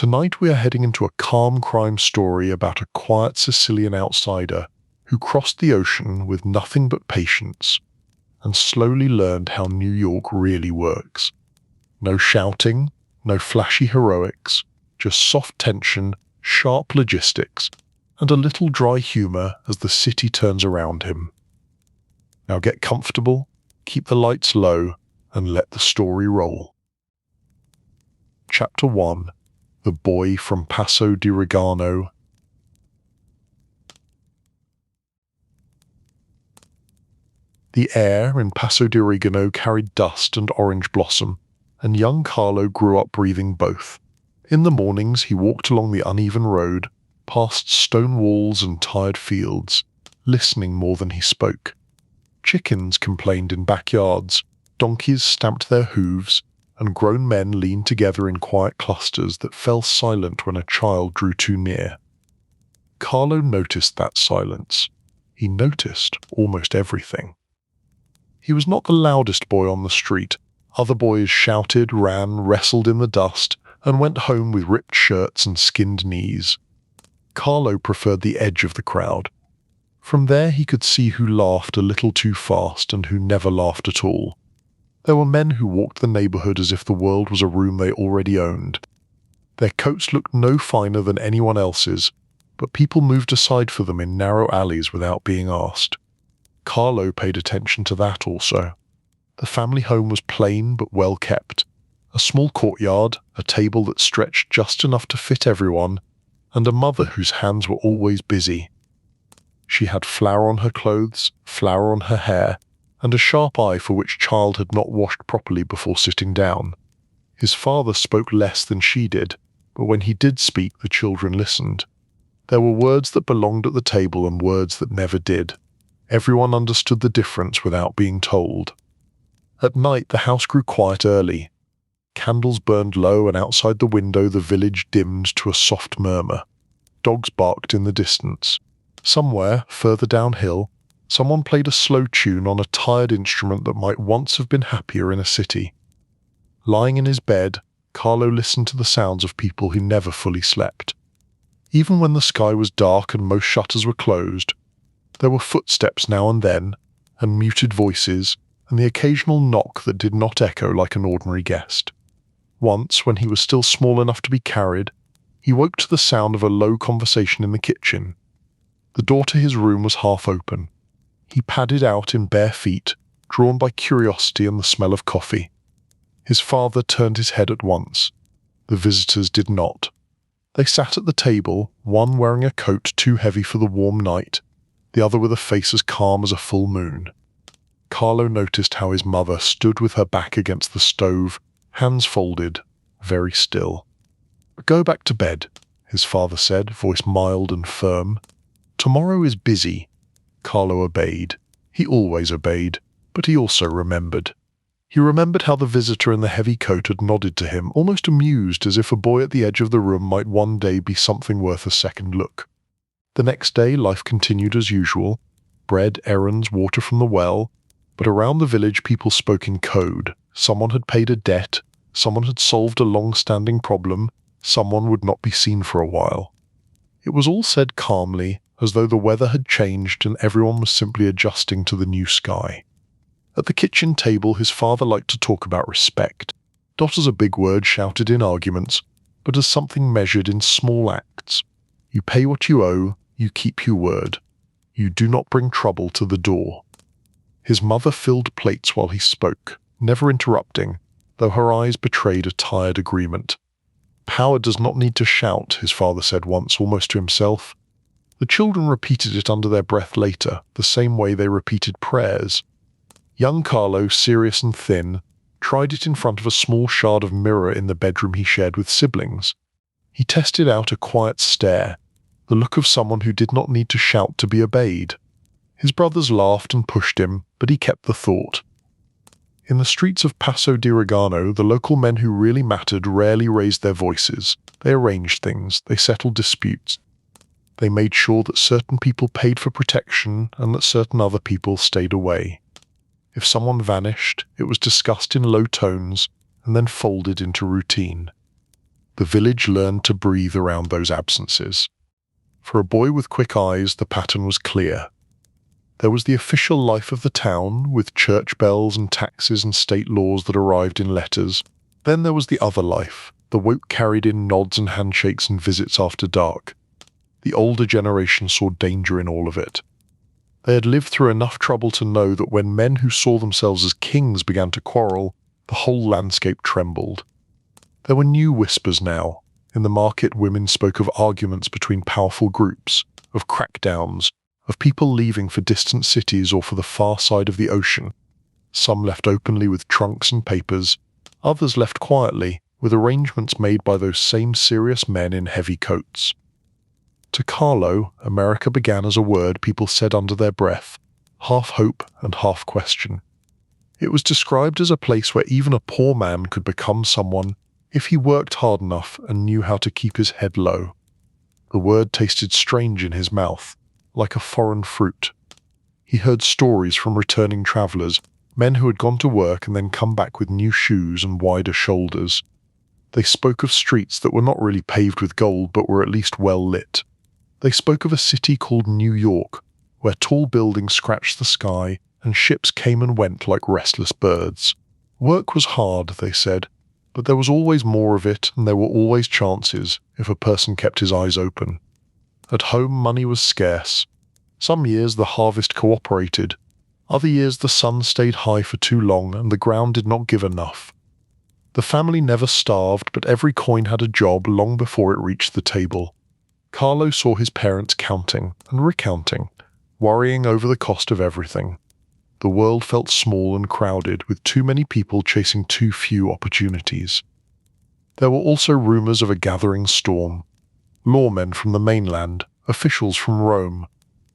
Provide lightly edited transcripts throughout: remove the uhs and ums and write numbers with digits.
Tonight we are heading into a calm crime story about a quiet Sicilian outsider who crossed the ocean with nothing but patience and slowly learned how New York really works. No shouting, no flashy heroics, just soft tension, sharp logistics, and a little dry humor as the city turns around him. Now get comfortable, keep the lights low, and let the story roll. Chapter 1. The Boy from Passo di Regano. The air in Passo di Regano carried dust and orange blossom, and young Carlo grew up breathing both. In the mornings he walked along the uneven road, past stone walls and tired fields, listening more than he spoke. Chickens complained in backyards, donkeys stamped their hooves, and grown men leaned together in quiet clusters that fell silent when a child drew too near. Carlo noticed that silence. He noticed almost everything. He was not the loudest boy on the street. Other boys shouted, ran, wrestled in the dust, and went home with ripped shirts and skinned knees. Carlo preferred the edge of the crowd. From there he could see who laughed a little too fast and who never laughed at all. There were men who walked the neighborhood as if the world was a room they already owned. Their coats looked no finer than anyone else's, but people moved aside for them in narrow alleys without being asked. Carlo paid attention to that also. The family home was plain but well kept. A small courtyard, a table that stretched just enough to fit everyone, and a mother whose hands were always busy. She had flour on her clothes, flour on her hair, and a sharp eye for which child had not washed properly before sitting down. His father spoke less than she did, but when he did speak the children listened. There were words that belonged at the table and words that never did. Everyone understood the difference without being told. At night the house grew quiet early. Candles burned low, and outside the window the village dimmed to a soft murmur. Dogs barked in the distance. Somewhere, further downhill, someone played a slow tune on a tired instrument that might once have been happier in a city. Lying in his bed, Carlo listened to the sounds of people who never fully slept. Even when the sky was dark and most shutters were closed, there were footsteps now and then, and muted voices, and the occasional knock that did not echo like an ordinary guest. Once, when he was still small enough to be carried, he woke to the sound of a low conversation in the kitchen. The door to his room was half open. He padded out in bare feet, drawn by curiosity and the smell of coffee. His father turned his head at once. The visitors did not. They sat at the table, one wearing a coat too heavy for the warm night, the other with a face as calm as a full moon. Carlo noticed how his mother stood with her back against the stove, hands folded, very still. "Go back to bed," his father said, voice mild and firm. "Tomorrow is busy." Carlo obeyed. He always obeyed, but he also remembered. He remembered how the visitor in the heavy coat had nodded to him, almost amused, as if a boy at the edge of the room might one day be something worth a second look. The next day life continued as usual. Bread, errands, water from the well, but around the village people spoke in code. Someone had paid a debt, someone had solved a long-standing problem, someone would not be seen for a while. It was all said calmly, as though the weather had changed and everyone was simply adjusting to the new sky. At the kitchen table his father liked to talk about respect, not as a big word shouted in arguments, but as something measured in small acts. You pay what you owe, you keep your word. You do not bring trouble to the door. His mother filled plates while he spoke, never interrupting, though her eyes betrayed a tired agreement. "Power does not need to shout," his father said once, almost to himself. The children repeated it under their breath later, the same way they repeated prayers. Young Carlo, serious and thin, tried it in front of a small shard of mirror in the bedroom he shared with siblings. He tested out a quiet stare, the look of someone who did not need to shout to be obeyed. His brothers laughed and pushed him, but he kept the thought. In the streets of Passo di Regano, the local men who really mattered rarely raised their voices. They arranged things, they settled disputes. They made sure that certain people paid for protection and that certain other people stayed away. If someone vanished, it was discussed in low tones and then folded into routine. The village learned to breathe around those absences. For a boy with quick eyes, the pattern was clear. There was the official life of the town, with church bells and taxes and state laws that arrived in letters. Then there was the other life, the woke carried in nods and handshakes and visits after dark. The older generation saw danger in all of it. They had lived through enough trouble to know that when men who saw themselves as kings began to quarrel, the whole landscape trembled. There were new whispers now. In the market, women spoke of arguments between powerful groups, of crackdowns, of people leaving for distant cities or for the far side of the ocean. Some left openly with trunks and papers, others left quietly, with arrangements made by those same serious men in heavy coats. To Carlo, America began as a word people said under their breath, half hope and half question. It was described as a place where even a poor man could become someone if he worked hard enough and knew how to keep his head low. The word tasted strange in his mouth, like a foreign fruit. He heard stories from returning travelers, men who had gone to work and then come back with new shoes and wider shoulders. They spoke of streets that were not really paved with gold but were at least well lit. They spoke of a city called New York, where tall buildings scratched the sky and ships came and went like restless birds. Work was hard, they said, but there was always more of it and there were always chances if a person kept his eyes open. At home, money was scarce. Some years the harvest cooperated. Other years the sun stayed high for too long and the ground did not give enough. The family never starved, but every coin had a job long before it reached the table. Carlo saw his parents counting and recounting, worrying over the cost of everything. The world felt small and crowded, with too many people chasing too few opportunities. There were also rumors of a gathering storm. Lawmen from the mainland, officials from Rome,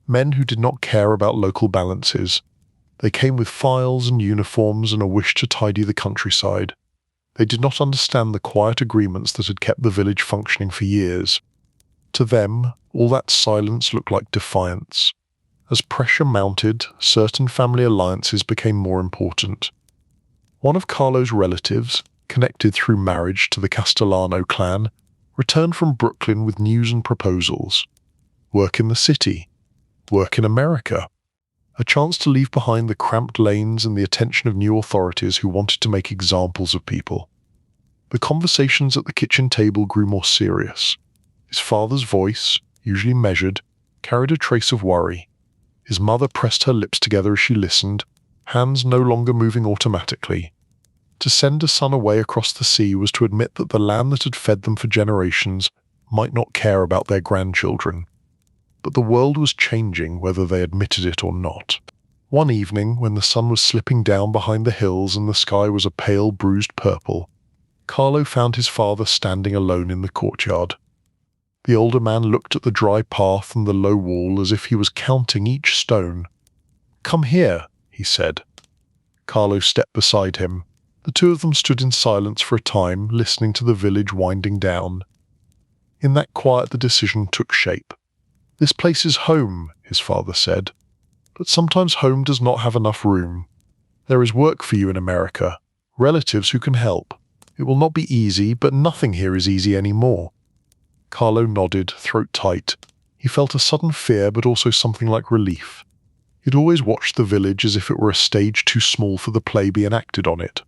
men who did not care about local balances. They came with files and uniforms and a wish to tidy the countryside. They did not understand the quiet agreements that had kept the village functioning for years. To them, all that silence looked like defiance. As pressure mounted, certain family alliances became more important. One of Carlo's relatives, connected through marriage to the Castellano clan, returned from Brooklyn with news and proposals. Work in the city. Work in America. A chance to leave behind the cramped lanes and the attention of new authorities who wanted to make examples of people. The conversations at the kitchen table grew more serious. His father's voice, usually measured, carried a trace of worry. His mother pressed her lips together as she listened, hands no longer moving automatically. To send a son away across the sea was to admit that the land that had fed them for generations might not care about their grandchildren. But the world was changing whether they admitted it or not. One evening, when the sun was slipping down behind the hills and the sky was a pale, bruised purple, Carlo found his father standing alone in the courtyard. The older man looked at the dry path and the low wall as if he was counting each stone. "Come here," he said. Carlo stepped beside him. The two of them stood in silence for a time, listening to the village winding down. In that quiet the decision took shape. "This place is home," his father said. "But sometimes home does not have enough room. There is work for you in America, relatives who can help. It will not be easy, but nothing here is easy anymore." Carlo nodded, throat tight. He felt a sudden fear, but also something like relief. He'd always watched the village as if it were a stage too small for the play being enacted on it.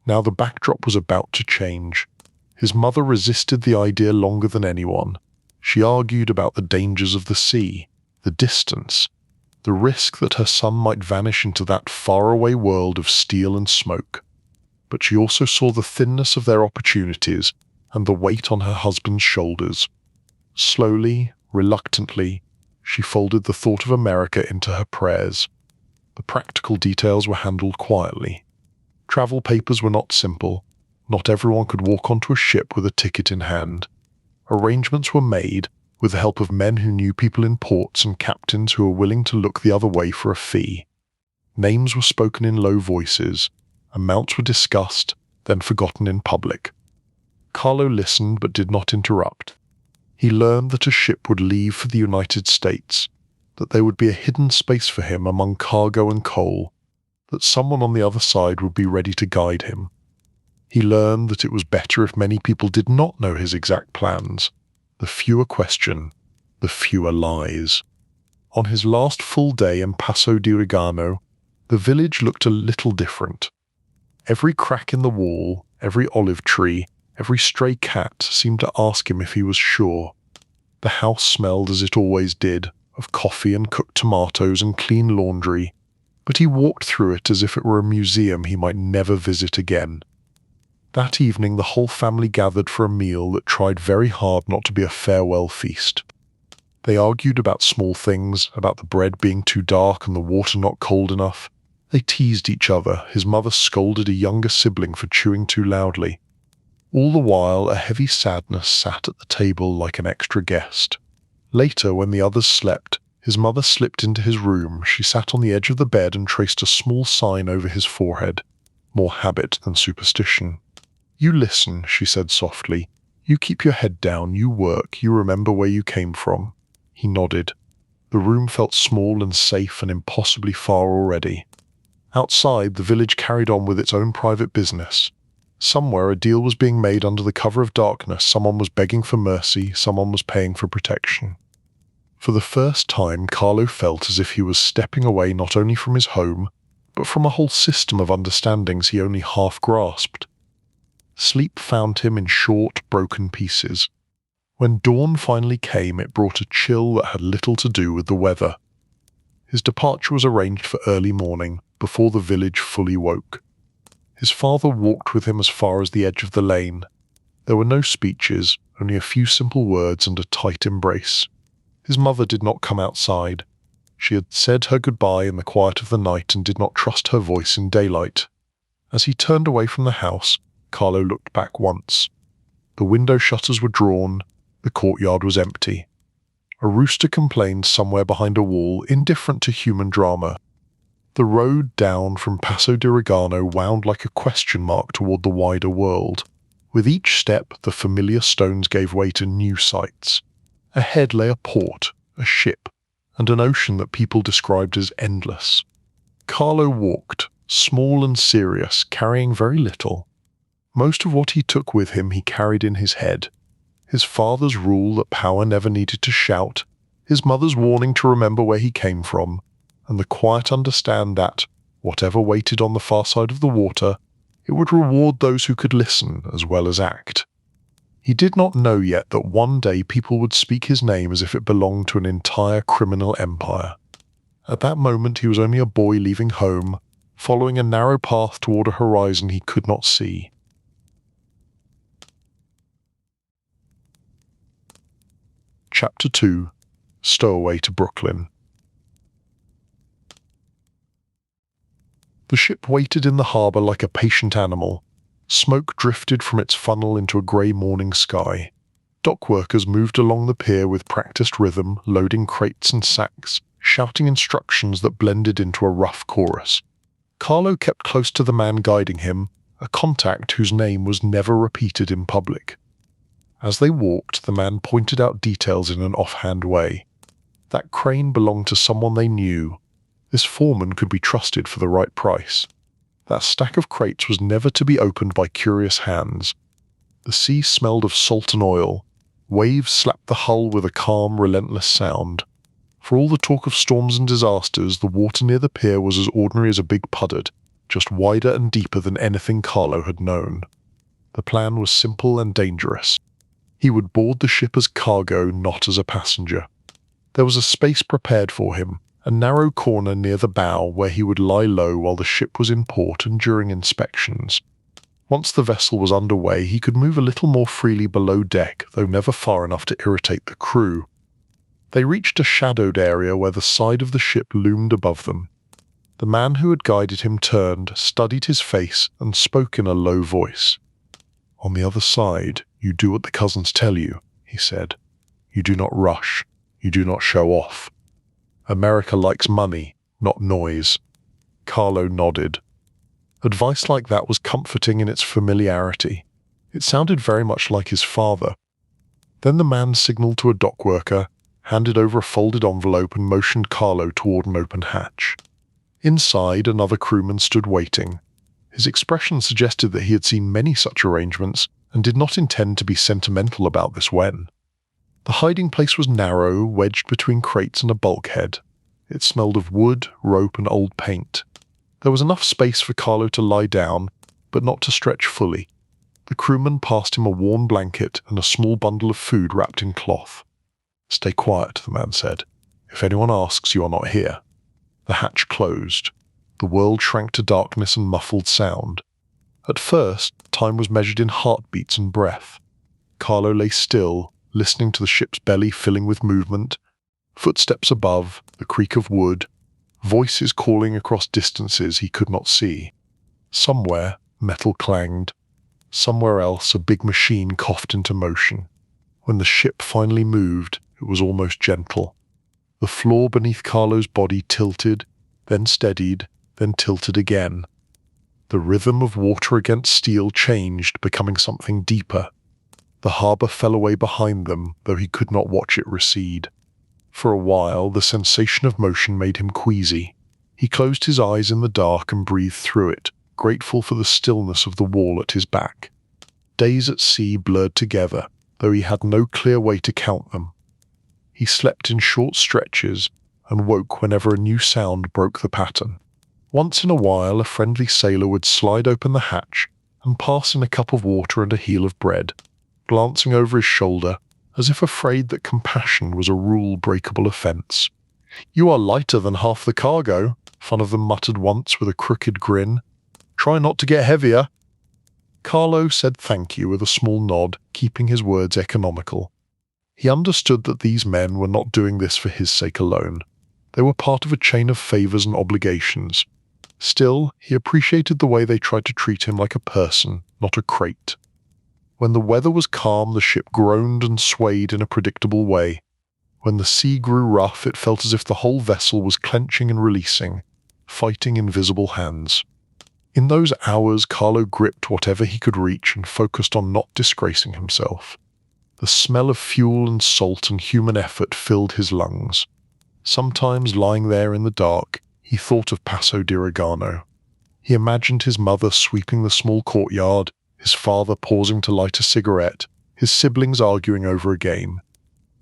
Now the backdrop was about to change. His mother resisted the idea longer than anyone. She argued about the dangers of the sea, the distance, the risk that her son might vanish into that faraway world of steel and smoke. But she also saw the thinness of their opportunities and the weight on her husband's shoulders. Slowly, reluctantly, she folded the thought of America into her prayers. The practical details were handled quietly. Travel papers were not simple. Not everyone could walk onto a ship with a ticket in hand. Arrangements were made with the help of men who knew people in ports and captains who were willing to look the other way for a fee. Names were spoken in low voices. Amounts were discussed, then forgotten in public. Carlo listened but did not interrupt. He learned that a ship would leave for the United States, that there would be a hidden space for him among cargo and coal, that someone on the other side would be ready to guide him. He learned that it was better if many people did not know his exact plans. The fewer question, the fewer lies. On his last full day in Passo di Regano, the village looked a little different. Every crack in the wall, every olive tree, every stray cat seemed to ask him if he was sure. The house smelled as it always did, of coffee and cooked tomatoes and clean laundry, but he walked through it as if it were a museum he might never visit again. That evening the whole family gathered for a meal that tried very hard not to be a farewell feast. They argued about small things, about the bread being too dark and the water not cold enough. They teased each other. His mother scolded a younger sibling for chewing too loudly. All the while, a heavy sadness sat at the table like an extra guest. Later, when the others slept, his mother slipped into his room. She sat on the edge of the bed and traced a small sign over his forehead, more habit than superstition. "You listen," she said softly. "You keep your head down, you work, you remember where you came from." He nodded. The room felt small and safe and impossibly far already. Outside, the village carried on with its own private business. Somewhere a deal was being made under the cover of darkness. Someone was begging for mercy, someone was paying for protection. For the first time, Carlo felt as if he was stepping away not only from his home, but from a whole system of understandings he only half grasped. Sleep found him in short, broken pieces. When dawn finally came, it brought a chill that had little to do with the weather. His departure was arranged for early morning, before the village fully woke. His father walked with him as far as the edge of the lane. There were no speeches, only a few simple words and a tight embrace. His mother did not come outside. She had said her goodbye in the quiet of the night and did not trust her voice in daylight. As he turned away from the house, Carlo looked back once. The window shutters were drawn, the courtyard was empty. A rooster complained somewhere behind a wall, indifferent to human drama. The road down from Passo di Regano wound like a question mark toward the wider world. With each step, the familiar stones gave way to new sights. Ahead lay a port, a ship, and an ocean that people described as endless. Carlo walked, small and serious, carrying very little. Most of what he took with him he carried in his head. His father's rule that power never needed to shout, his mother's warning to remember where he came from, and the quiet understand that, whatever waited on the far side of the water, it would reward those who could listen as well as act. He did not know yet that one day people would speak his name as if it belonged to an entire criminal empire. At that moment he was only a boy leaving home, following a narrow path toward a horizon he could not see. Chapter 2. Stowaway to Brooklyn. The ship waited in the harbour like a patient animal. Smoke drifted from its funnel into a grey morning sky. Dock workers moved along the pier with practiced rhythm, loading crates and sacks, shouting instructions that blended into a rough chorus. Carlo kept close to the man guiding him, a contact whose name was never repeated in public. As they walked, the man pointed out details in an offhand way. That crane belonged to someone they knew. This foreman could be trusted for the right price. That stack of crates was never to be opened by curious hands. The sea smelled of salt and oil. Waves slapped the hull with a calm, relentless sound. For all the talk of storms and disasters, the water near the pier was as ordinary as a big puddard, just wider and deeper than anything Carlo had known. The plan was simple and dangerous. He would board the ship as cargo, not as a passenger. There was a space prepared for him, a narrow corner near the bow where he would lie low while the ship was in port and during inspections. Once the vessel was underway, he could move a little more freely below deck, though never far enough to irritate the crew. They reached a shadowed area where the side of the ship loomed above them. The man who had guided him turned, studied his face, and spoke in a low voice. "On the other side, you do what the cousins tell you," he said. "You do not rush. You do not show off. America likes money, not noise." Carlo nodded. Advice like that was comforting in its familiarity. It sounded very much like his father. Then the man signaled to a dock worker, handed over a folded envelope and motioned Carlo toward an open hatch. Inside, another crewman stood waiting. His expression suggested that he had seen many such arrangements and did not intend to be sentimental about this when. The hiding place was narrow, wedged between crates and a bulkhead. It smelled of wood, rope, and old paint. There was enough space for Carlo to lie down, but not to stretch fully. The crewman passed him a worn blanket and a small bundle of food wrapped in cloth. "Stay quiet," the man said. "If anyone asks, you are not here." The hatch closed. The world shrank to darkness and muffled sound. At first, time was measured in heartbeats and breath. Carlo lay still, listening to the ship's belly filling with movement, footsteps above, the creak of wood, voices calling across distances he could not see. Somewhere, metal clanged. Somewhere else, a big machine coughed into motion. When the ship finally moved, it was almost gentle. The floor beneath Carlo's body tilted, then steadied, then tilted again. The rhythm of water against steel changed, becoming something deeper. The harbour fell away behind them, though he could not watch it recede. For a while, the sensation of motion made him queasy. He closed his eyes in the dark and breathed through it, grateful for the stillness of the wall at his back. Days at sea blurred together, though he had no clear way to count them. He slept in short stretches and woke whenever a new sound broke the pattern. Once in a while, a friendly sailor would slide open the hatch and pass in a cup of water and a heel of bread, glancing over his shoulder as if afraid that compassion was a rule-breakable offence. "You are lighter than half the cargo," one of them muttered once with a crooked grin. "Try not to get heavier." Carlo said thank you with a small nod, keeping his words economical. He understood that these men were not doing this for his sake alone. They were part of a chain of favours and obligations. Still, he appreciated the way they tried to treat him like a person, not a crate. When the weather was calm, the ship groaned and swayed in a predictable way. When the sea grew rough, it felt as if the whole vessel was clenching and releasing, fighting invisible hands. In those hours, Carlo gripped whatever he could reach and focused on not disgracing himself. The smell of fuel and salt and human effort filled his lungs. Sometimes, lying there in the dark, he thought of Passo di Regano. He imagined his mother sweeping the small courtyard, his father pausing to light a cigarette, his siblings arguing over a game.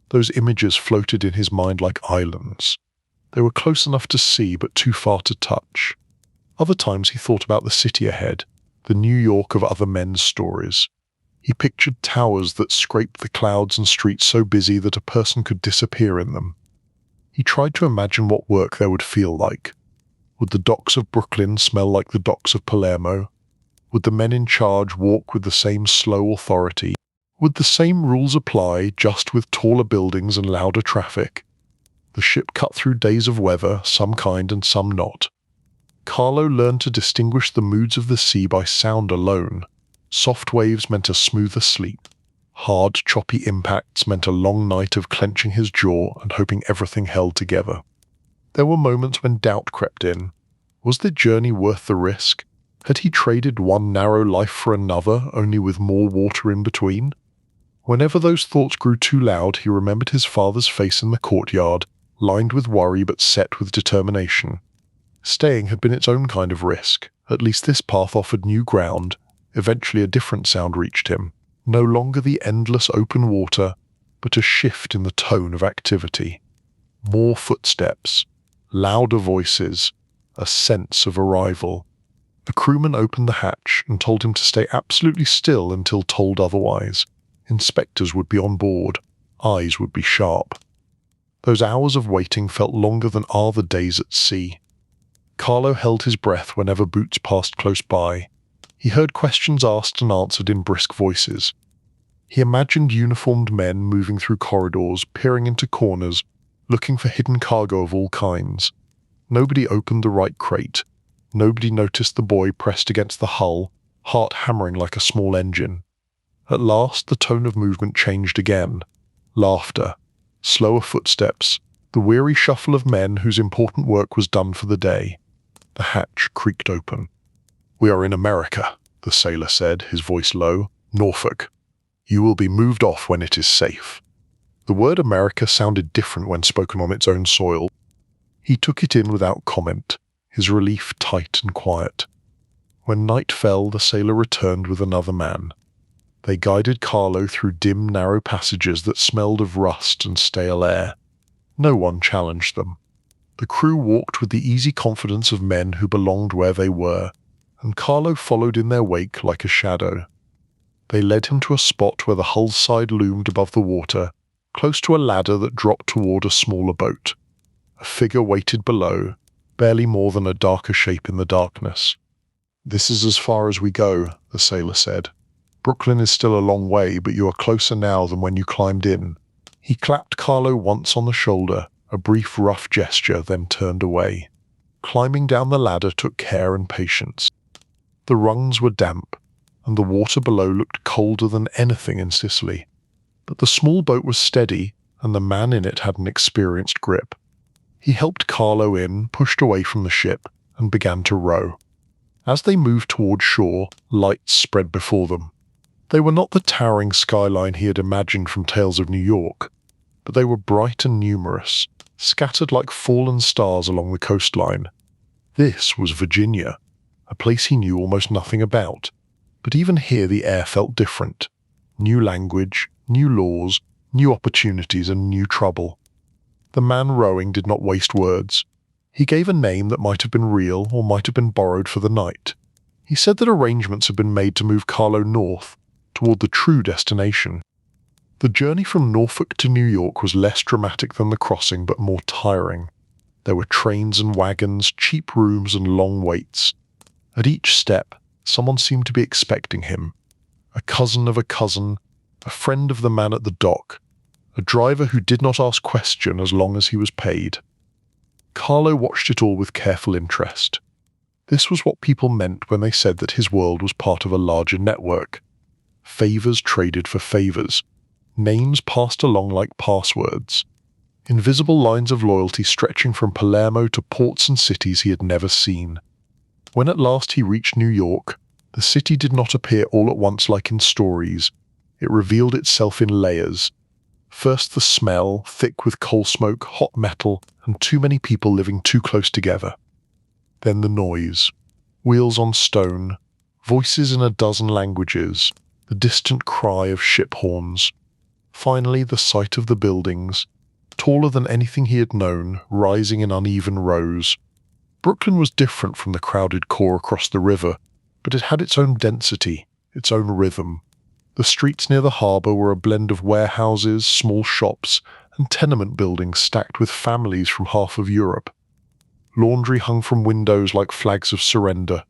Those images floated in his mind like islands. They were close enough to see, but too far to touch. Other times he thought about the city ahead, the New York of other men's stories. He pictured towers that scraped the clouds and streets so busy that a person could disappear in them. He tried to imagine what work there would feel like. Would the docks of Brooklyn smell like the docks of Palermo? Would the men in charge walk with the same slow authority? Would the same rules apply, just with taller buildings and louder traffic? The ship cut through days of weather, some kind and some not. Carlo learned to distinguish the moods of the sea by sound alone. Soft waves meant a smoother sleep. Hard, choppy impacts meant a long night of clenching his jaw and hoping everything held together. There were moments when doubt crept in. Was the journey worth the risk? Had he traded one narrow life for another, only with more water in between? Whenever those thoughts grew too loud, he remembered his father's face in the courtyard, lined with worry but set with determination. Staying had been its own kind of risk. At least this path offered new ground. Eventually a different sound reached him. No longer the endless open water, but a shift in the tone of activity. More footsteps, louder voices, a sense of arrival. A crewman opened the hatch and told him to stay absolutely still until told otherwise. Inspectors would be on board. Eyes would be sharp. Those hours of waiting felt longer than are the days at sea. Carlo held his breath whenever boots passed close by. He heard questions asked and answered in brisk voices. He imagined uniformed men moving through corridors, peering into corners, looking for hidden cargo of all kinds. Nobody opened the right crate. Nobody noticed the boy pressed against the hull, heart hammering like a small engine. At last, the tone of movement changed again. Laughter, slower footsteps, the weary shuffle of men whose important work was done for the day. The hatch creaked open. "We are in America," the sailor said, his voice low. "Norfolk. You will be moved off when it is safe." The word America sounded different when spoken on its own soil. He took it in without comment, his relief tight and quiet. When night fell, the sailor returned with another man. They guided Carlo through dim, narrow passages that smelled of rust and stale air. No one challenged them. The crew walked with the easy confidence of men who belonged where they were, and Carlo followed in their wake like a shadow. They led him to a spot where the hull's side loomed above the water, close to a ladder that dropped toward a smaller boat. A figure waited below, barely more than a darker shape in the darkness. "This is as far as we go," the sailor said. "Brooklyn is still a long way, but you are closer now than when you climbed in." He clapped Carlo once on the shoulder, a brief rough gesture, then turned away. Climbing down the ladder took care and patience. The rungs were damp, and the water below looked colder than anything in Sicily. But the small boat was steady, and the man in it had an experienced grip. He helped Carlo in, pushed away from the ship, and began to row. As they moved toward shore, lights spread before them. They were not the towering skyline he had imagined from Tales of New York, but they were bright and numerous, scattered like fallen stars along the coastline. This was Virginia, a place he knew almost nothing about, but even here the air felt different. New language, new laws, new opportunities, and new trouble. The man rowing did not waste words. He gave a name that might have been real or might have been borrowed for the night. He said that arrangements had been made to move Carlo north, toward the true destination. The journey from Norfolk to New York was less dramatic than the crossing, but more tiring. There were trains and wagons, cheap rooms, and long waits. At each step, someone seemed to be expecting him. A cousin of a cousin, a friend of the man at the dock, a driver who did not ask question as long as he was paid. Carlo watched it all with careful interest. This was what people meant when they said that his world was part of a larger network. Favors traded for favors. Names passed along like passwords. Invisible lines of loyalty stretching from Palermo to ports and cities he had never seen. When at last he reached New York, the city did not appear all at once like in stories. It revealed itself in layers. First the smell, thick with coal smoke, hot metal, and too many people living too close together. Then the noise. Wheels on stone, voices in a dozen languages, the distant cry of ship horns. Finally, the sight of the buildings, taller than anything he had known, rising in uneven rows. Brooklyn was different from the crowded core across the river, but it had its own density, its own rhythm. The streets near the harbor were a blend of warehouses, small shops, and tenement buildings stacked with families from half of Europe. Laundry hung from windows like flags of surrender.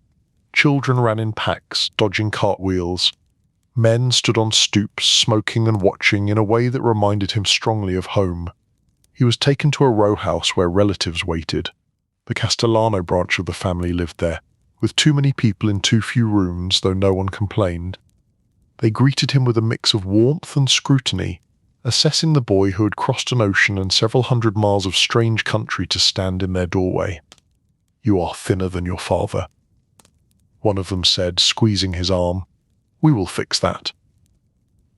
Children ran in packs, dodging cartwheels. Men stood on stoops, smoking and watching in a way that reminded him strongly of home. He was taken to a row house where relatives waited. The Castellano branch of the family lived there, with too many people in too few rooms, though no one complained. They greeted him with a mix of warmth and scrutiny, assessing the boy who had crossed an ocean and several hundred miles of strange country to stand in their doorway. "You are thinner than your father," one of them said, squeezing his arm. "We will fix that."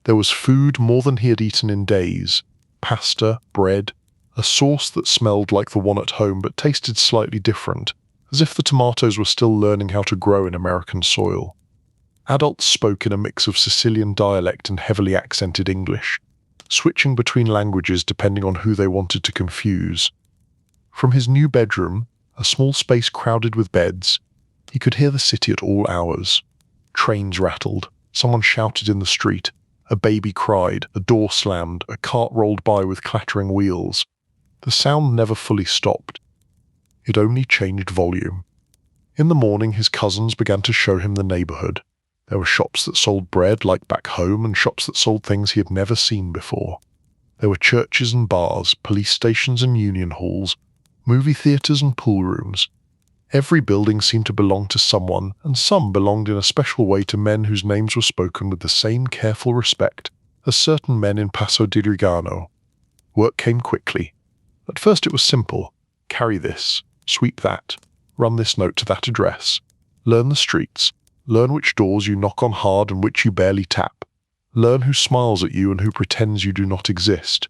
There was food more than he had eaten in days. Pasta, bread, a sauce that smelled like the one at home but tasted slightly different, as if the tomatoes were still learning how to grow in American soil. Adults spoke in a mix of Sicilian dialect and heavily accented English, switching between languages depending on who they wanted to confuse. From his new bedroom, a small space crowded with beds, he could hear the city at all hours. Trains rattled, someone shouted in the street, a baby cried, a door slammed, a cart rolled by with clattering wheels. The sound never fully stopped. It only changed volume. In the morning his cousins began to show him the neighborhood. There were shops that sold bread like back home and shops that sold things he had never seen before. There were churches and bars, police stations and union halls, movie theaters and pool rooms. Every building seemed to belong to someone, and some belonged in a special way to men whose names were spoken with the same careful respect as certain men in Passo di Rigano. Work came quickly. At first it was simple. Carry this, sweep that, run this note to that address, learn the streets, learn which doors you knock on hard and which you barely tap, learn who smiles at you and who pretends you do not exist.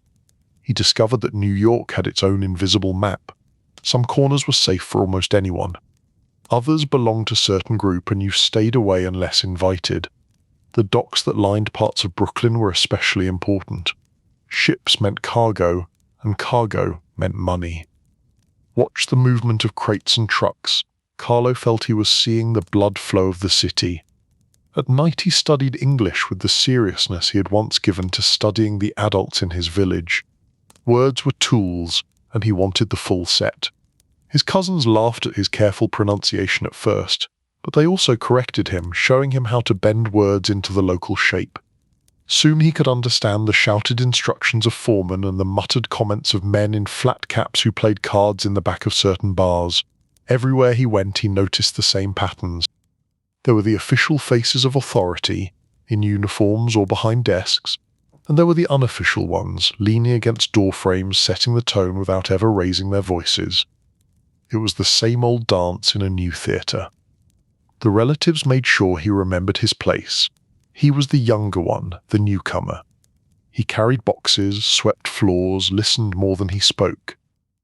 He discovered that New York had its own invisible map. Some corners were safe for almost anyone. Others belonged to a certain group and you stayed away unless invited. The docks that lined parts of Brooklyn were especially important. Ships meant cargo, and cargo meant money. Watch the movement of crates and trucks. Carlo felt he was seeing the blood flow of the city. At night he studied English with the seriousness he had once given to studying the adults in his village. Words were tools, and he wanted the full set. His cousins laughed at his careful pronunciation at first, but they also corrected him, showing him how to bend words into the local shape. Soon he could understand the shouted instructions of foremen and the muttered comments of men in flat caps who played cards in the back of certain bars. Everywhere he went he noticed the same patterns. There were the official faces of authority, in uniforms or behind desks, and there were the unofficial ones, leaning against door frames, setting the tone without ever raising their voices. It was the same old dance in a new theatre. The relatives made sure he remembered his place. He was the younger one, the newcomer. He carried boxes, swept floors, listened more than he spoke.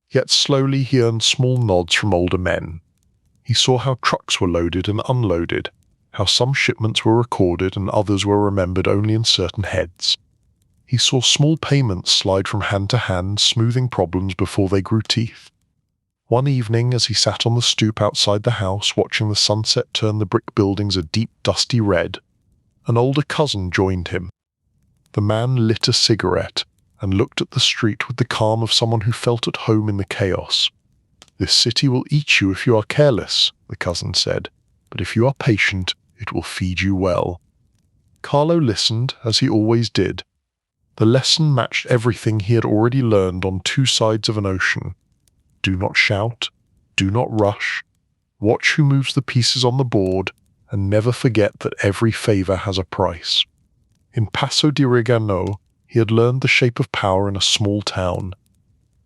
Yet slowly he earned small nods from older men. He saw how trucks were loaded and unloaded, how some shipments were recorded and others were remembered only in certain heads. He saw small payments slide from hand to hand, smoothing problems before they grew teeth. One evening, as he sat on the stoop outside the house watching the sunset turn the brick buildings a deep, dusty red, an older cousin joined him. The man lit a cigarette and looked at the street with the calm of someone who felt at home in the chaos. "This city will eat you if you are careless," the cousin said, "but if you are patient, it will feed you well." Carlo listened, as he always did. The lesson matched everything he had already learned on two sides of an ocean. Do not shout, do not rush, watch who moves the pieces on the board, and never forget that every favor has a price. In Passo di Regano, he had learned the shape of power in a small town.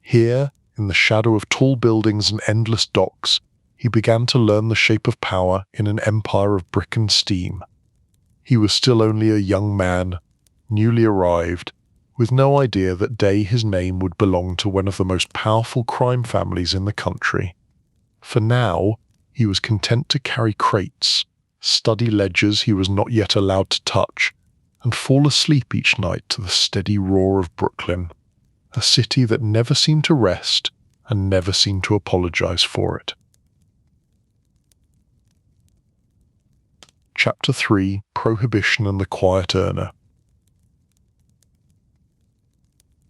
Here, in the shadow of tall buildings and endless docks, he began to learn the shape of power in an empire of brick and steam. He was still only a young man, newly arrived, with no idea that day his name would belong to one of the most powerful crime families in the country. For now, he was content to carry crates, study ledgers he was not yet allowed to touch, and fall asleep each night to the steady roar of Brooklyn, a city that never seemed to rest and never seemed to apologize for it. Chapter 3: Prohibition and the Quiet Earner.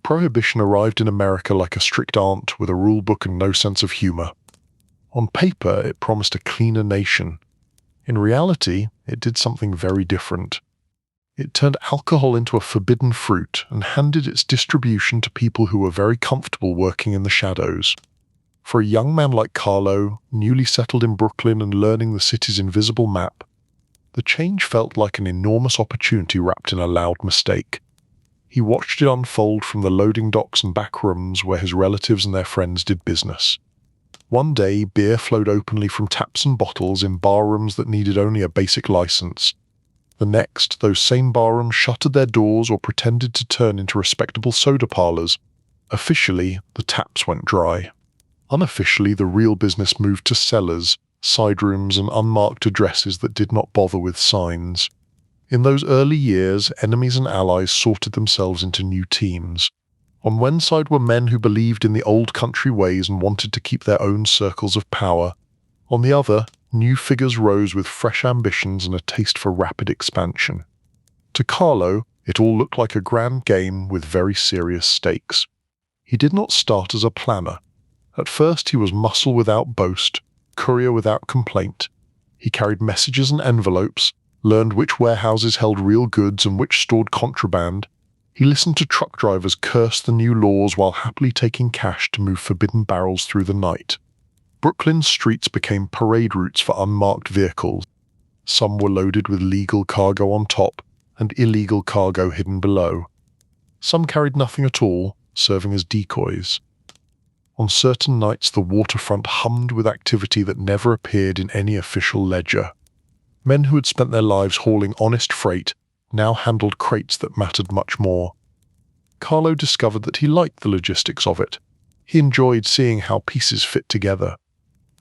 Prohibition arrived in America like a strict aunt with a rule book and no sense of humor. On paper, it promised a cleaner nation. In reality, it did something very different. It turned alcohol into a forbidden fruit and handed its distribution to people who were very comfortable working in the shadows. For a young man like Carlo, newly settled in Brooklyn and learning the city's invisible map, the change felt like an enormous opportunity wrapped in a loud mistake. He watched it unfold from the loading docks and back rooms where his relatives and their friends did business. One day, beer flowed openly from taps and bottles in barrooms that needed only a basic license. The next, those same barrooms shuttered their doors or pretended to turn into respectable soda parlors. Officially, the taps went dry. Unofficially, the real business moved to cellars, side rooms, and unmarked addresses that did not bother with signs. In those early years, enemies and allies sorted themselves into new teams. On one side were men who believed in the old country ways and wanted to keep their own circles of power. On the other, new figures rose with fresh ambitions and a taste for rapid expansion. To Carlo, it all looked like a grand game with very serious stakes. He did not start as a planner. At first he was muscle without boast, courier without complaint. He carried messages and envelopes, learned which warehouses held real goods and which stored contraband. He listened to truck drivers curse the new laws while happily taking cash to move forbidden barrels through the night. Brooklyn's streets became parade routes for unmarked vehicles. Some were loaded with legal cargo on top and illegal cargo hidden below. Some carried nothing at all, serving as decoys. On certain nights the waterfront hummed with activity that never appeared in any official ledger. Men who had spent their lives hauling honest freight now handled crates that mattered much more. Carlo discovered that he liked the logistics of it. He enjoyed seeing how pieces fit together.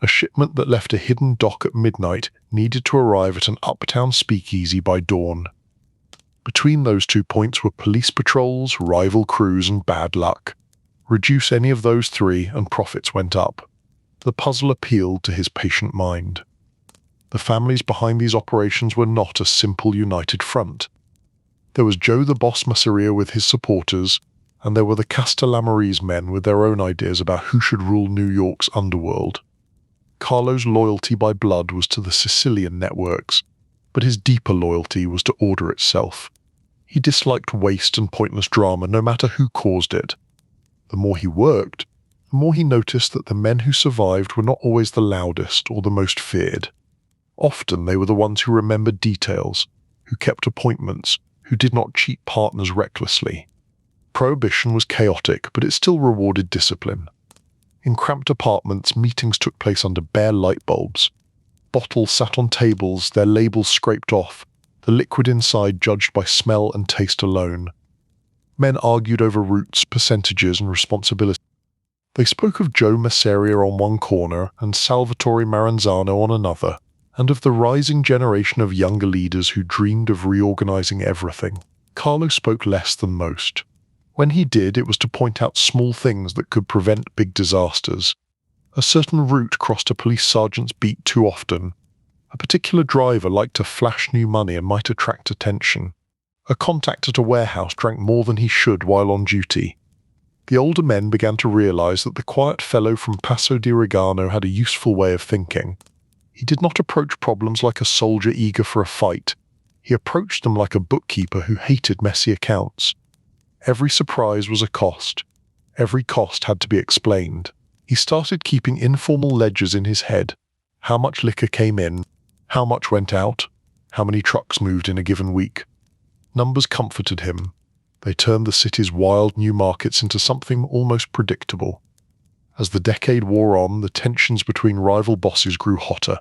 A shipment that left a hidden dock at midnight needed to arrive at an uptown speakeasy by dawn. Between those 2 points were police patrols, rival crews, and bad luck. Reduce any of those 3 and profits went up. The puzzle appealed to his patient mind. The families behind these operations were not a simple united front. There was Joe the Boss Masseria with his supporters, and there were the Castellammarese men with their own ideas about who should rule New York's underworld. Carlo's loyalty by blood was to the Sicilian networks, but his deeper loyalty was to order itself. He disliked waste and pointless drama no matter who caused it. The more he worked, the more he noticed that the men who survived were not always the loudest or the most feared. Often they were the ones who remembered details, who kept appointments, who did not cheat partners recklessly. Prohibition was chaotic, but it still rewarded discipline. In cramped apartments, meetings took place under bare light bulbs. Bottles sat on tables, their labels scraped off, the liquid inside judged by smell and taste alone. Men argued over routes, percentages, and responsibility. They spoke of Joe Masseria on one corner and Salvatore Maranzano on another, and of the rising generation of younger leaders who dreamed of reorganizing everything. Carlo spoke less than most. When he did, it was to point out small things that could prevent big disasters. A certain route crossed a police sergeant's beat too often. A particular driver liked to flash new money and might attract attention. A contact at a warehouse drank more than he should while on duty. The older men began to realize that the quiet fellow from Passo di Regano had a useful way of thinking. He did not approach problems like a soldier eager for a fight. He approached them like a bookkeeper who hated messy accounts. Every surprise was a cost. Every cost had to be explained. He started keeping informal ledgers in his head. How much liquor came in, how much went out, how many trucks moved in a given week. Numbers comforted him. They turned the city's wild new markets into something almost predictable. As the decade wore on, the tensions between rival bosses grew hotter.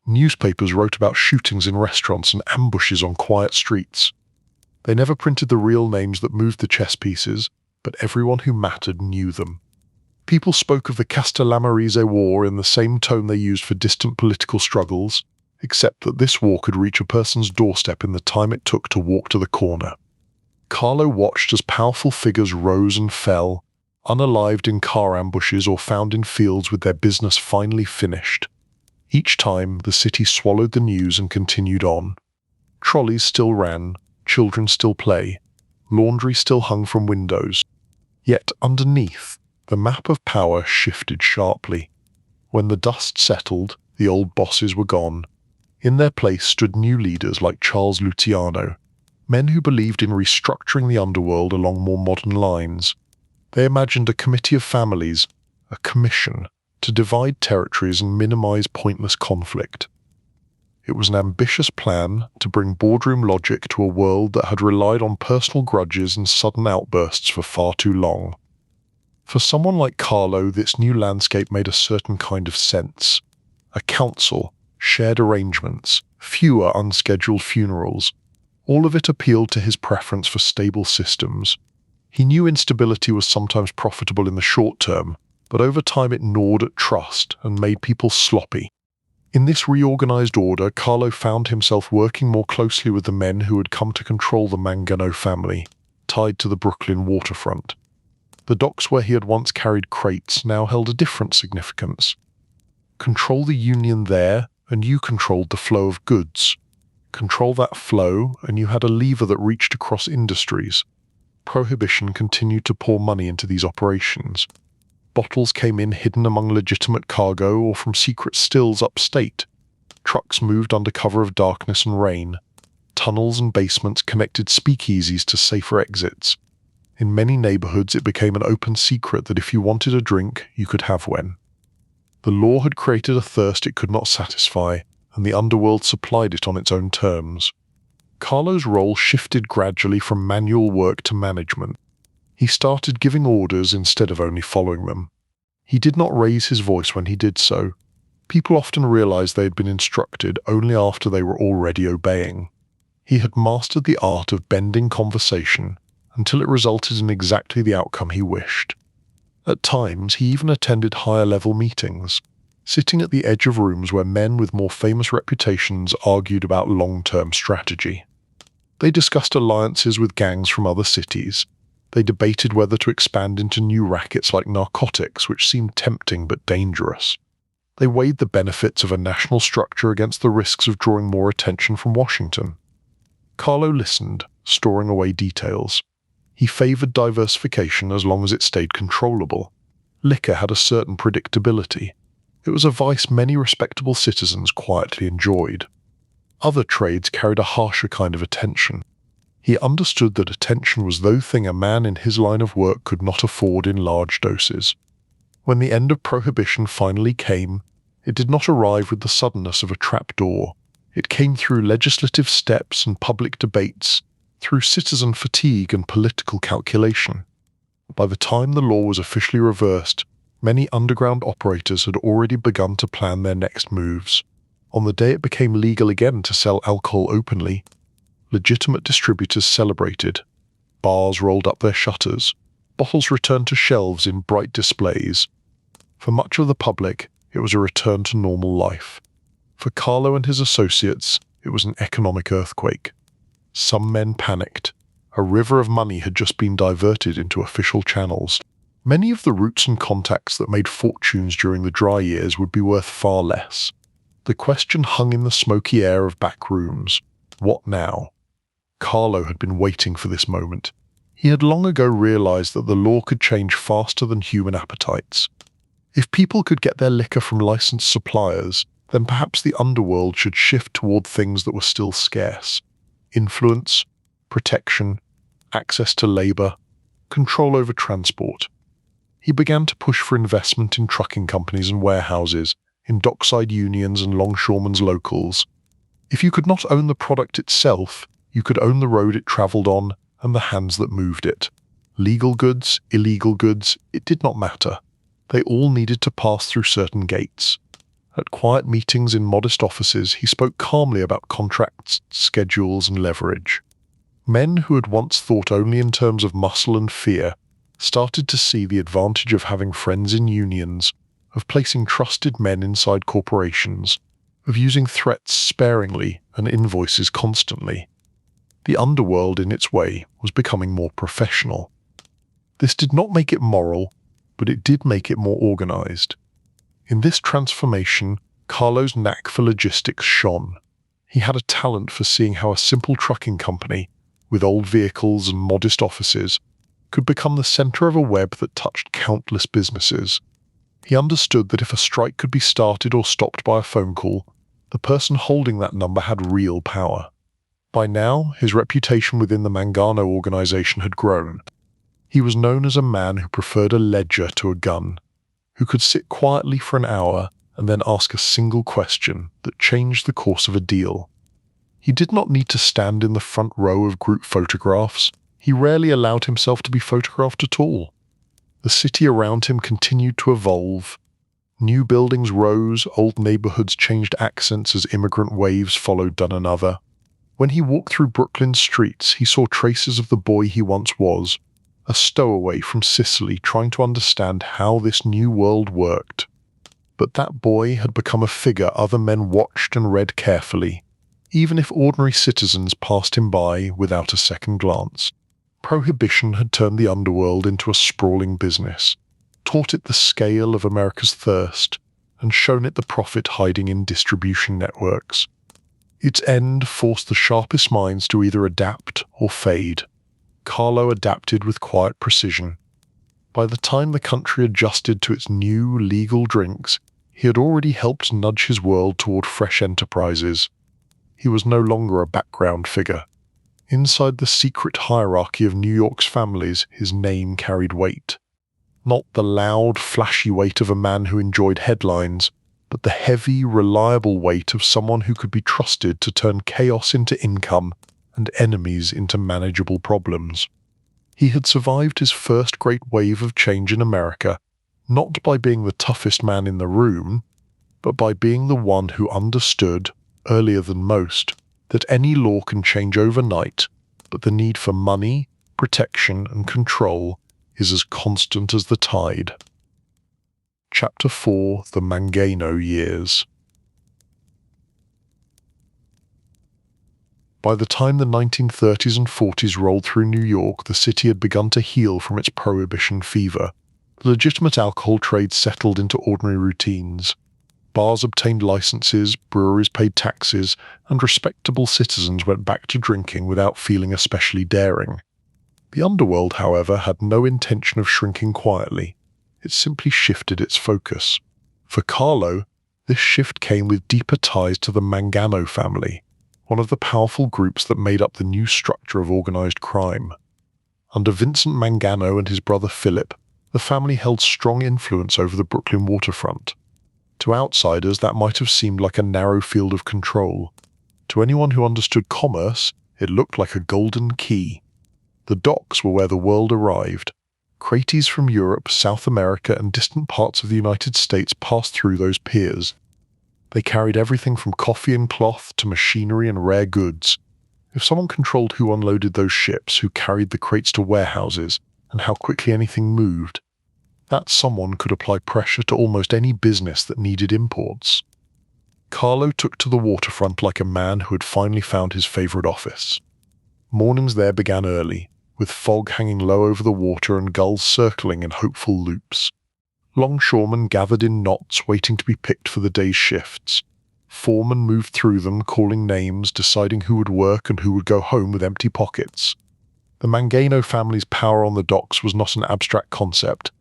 Newspapers wrote about shootings in restaurants and ambushes on quiet streets. They never printed the real names that moved the chess pieces, but everyone who mattered knew them. People spoke of the Castellammarese War in the same tone they used for distant political struggles, except that this war could reach a person's doorstep in the time it took to walk to the corner. Carlo watched as powerful figures rose and fell, unalived in car ambushes or found in fields with their business finally finished. Each time, the city swallowed the news and continued on. Trolleys still ran, children still play, laundry still hung from windows. Yet underneath, the map of power shifted sharply. When the dust settled, the old bosses were gone. In their place stood new leaders like Charles Luciano, men who believed in restructuring the underworld along more modern lines. They imagined a committee of families, a commission, to divide territories and minimize pointless conflict. It was an ambitious plan to bring boardroom logic to a world that had relied on personal grudges and sudden outbursts for far too long. For someone like Carlo, this new landscape made a certain kind of sense. A council, shared arrangements, fewer unscheduled funerals. All of it appealed to his preference for stable systems. He knew instability was sometimes profitable in the short term, but over time it gnawed at trust and made people sloppy. In this reorganized order, Carlo found himself working more closely with the men who had come to control the Mangano family, tied to the Brooklyn waterfront. The docks where he had once carried crates now held a different significance. Control the union there, and you controlled the flow of goods. Control that flow, and you had a lever that reached across industries. Prohibition continued to pour money into these operations. Bottles came in hidden among legitimate cargo or from secret stills upstate. Trucks moved under cover of darkness and rain. Tunnels and basements connected speakeasies to safer exits. In many neighborhoods it became an open secret that if you wanted a drink, you could have one. The law had created a thirst it could not satisfy, and the underworld supplied it on its own terms. Carlo's role shifted gradually from manual work to management. He started giving orders instead of only following them. He did not raise his voice when he did so. People often realized they had been instructed only after they were already obeying. He had mastered the art of bending conversation until it resulted in exactly the outcome he wished. At times, he even attended higher-level meetings. sitting at the edge of rooms where men with more famous reputations argued about long-term strategy. They discussed alliances with gangs from other cities. They debated whether to expand into new rackets like narcotics, which seemed tempting but dangerous. They weighed the benefits of a national structure against the risks of drawing more attention from Washington. Carlo listened, storing away details. He favored diversification as long as it stayed controllable. Liquor had a certain predictability. It was a vice many respectable citizens quietly enjoyed. Other trades carried a harsher kind of attention. He understood that attention was the thing a man in his line of work could not afford in large doses. When the end of prohibition finally came, it did not arrive with the suddenness of a trapdoor. It came through legislative steps and public debates, through citizen fatigue and political calculation. By the time the law was officially reversed, many underground operators had already begun to plan their next moves. On the day it became legal again to sell alcohol openly, legitimate distributors celebrated. Bars rolled up their shutters. Bottles returned to shelves in bright displays. For much of the public, it was a return to normal life. For Carlo and his associates, it was an economic earthquake. Some men panicked. A river of money had just been diverted into official channels. Many of the routes and contacts that made fortunes during the dry years would be worth far less. The question hung in the smoky air of back rooms. What now? Carlo had been waiting for this moment. He had long ago realized that the law could change faster than human appetites. If people could get their liquor from licensed suppliers, then perhaps the underworld should shift toward things that were still scarce. Influence, protection, access to labor, control over transport. He began to push for investment in trucking companies and warehouses, in dockside unions and longshoremen's locals. If you could not own the product itself, you could own the road it traveled on and the hands that moved it. Legal goods, illegal goods, it did not matter. They all needed to pass through certain gates. At quiet meetings in modest offices, he spoke calmly about contracts, schedules, and leverage. Men who had once thought only in terms of muscle and fear started to see the advantage of having friends in unions, of placing trusted men inside corporations, of using threats sparingly and invoices constantly. The underworld, in its way, was becoming more professional. This did not make it moral, but it did make it more organized. In this transformation, Carlo's knack for logistics shone. He had a talent for seeing how a simple trucking company, with old vehicles and modest offices, could become the center of a web that touched countless businesses. He understood that if a strike could be started or stopped by a phone call, the person holding that number had real power. By now, his reputation within the Mangano organization had grown. He was known as a man who preferred a ledger to a gun, who could sit quietly for an hour and then ask a single question that changed the course of a deal. He did not need to stand in the front row of group photographs. He rarely allowed himself to be photographed at all. The city around him continued to evolve. New buildings rose, old neighborhoods changed accents as immigrant waves followed one another. When he walked through Brooklyn's streets, he saw traces of the boy he once was, a stowaway from Sicily trying to understand how this new world worked. But that boy had become a figure other men watched and read carefully, even if ordinary citizens passed him by without a second glance. Prohibition had turned the underworld into a sprawling business, taught it the scale of America's thirst, and shown it the profit hiding in distribution networks. Its end forced the sharpest minds to either adapt or fade. Carlo adapted with quiet precision. By the time the country adjusted to its new legal drinks, he had already helped nudge his world toward fresh enterprises. He was no longer a background figure. Inside the secret hierarchy of New York's families, his name carried weight. Not the loud, flashy weight of a man who enjoyed headlines, but the heavy, reliable weight of someone who could be trusted to turn chaos into income and enemies into manageable problems. He had survived his first great wave of change in America, not by being the toughest man in the room, but by being the one who understood, earlier than most, that any law can change overnight, but the need for money, protection, and control is as constant as the tide. Chapter 4: The Mangano Years. By the time the 1930s and 40s rolled through New York, the city had begun to heal from its prohibition fever. The legitimate alcohol trade settled into ordinary routines. Bars obtained licenses, breweries paid taxes, and respectable citizens went back to drinking without feeling especially daring. The underworld, however, had no intention of shrinking quietly. It simply shifted its focus. For Carlo, this shift came with deeper ties to the Mangano family, one of the powerful groups that made up the new structure of organized crime. Under Vincent Mangano and his brother Philip, the family held strong influence over the Brooklyn waterfront. To outsiders, that might have seemed like a narrow field of control. To anyone who understood commerce, it looked like a golden key. The docks were where the world arrived. Crates from Europe, South America, and distant parts of the United States passed through those piers. They carried everything from coffee and cloth to machinery and rare goods. If someone controlled who unloaded those ships, who carried the crates to warehouses, and how quickly anything moved, that someone could apply pressure to almost any business that needed imports. Carlo took to the waterfront like a man who had finally found his favorite office. Mornings there began early, with fog hanging low over the water and gulls circling in hopeful loops. Longshoremen gathered in knots waiting to be picked for the day's shifts. Foremen moved through them, calling names, deciding who would work and who would go home with empty pockets. The Mangano family's power on the docks was not an abstract concept.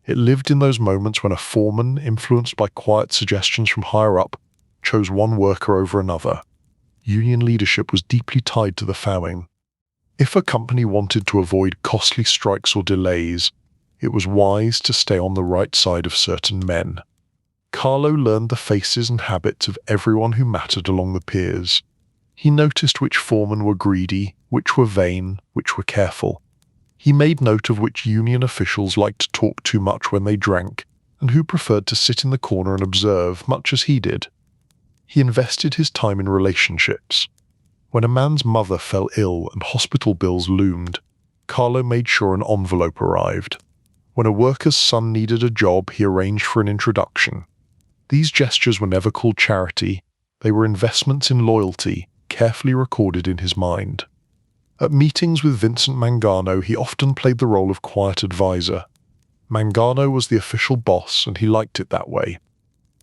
It lived in those moments when a foreman, influenced by quiet suggestions from higher up, chose one worker over another. Union leadership was deeply tied to the famine. If a company wanted to avoid costly strikes or delays, it was wise to stay on the right side of certain men. Carlo learned the faces and habits of everyone who mattered along the piers. He noticed which foremen were greedy, which were vain, which were careful. He made note of which union officials liked to talk too much when they drank, and who preferred to sit in the corner and observe, much as he did. He invested his time in relationships. When a man's mother fell ill and hospital bills loomed, Carlo made sure an envelope arrived. When a worker's son needed a job, he arranged for an introduction. These gestures were never called charity. They were investments in loyalty, carefully recorded in his mind. At meetings with Vincent Mangano, he often played the role of quiet advisor. Mangano was the official boss, and he liked it that way.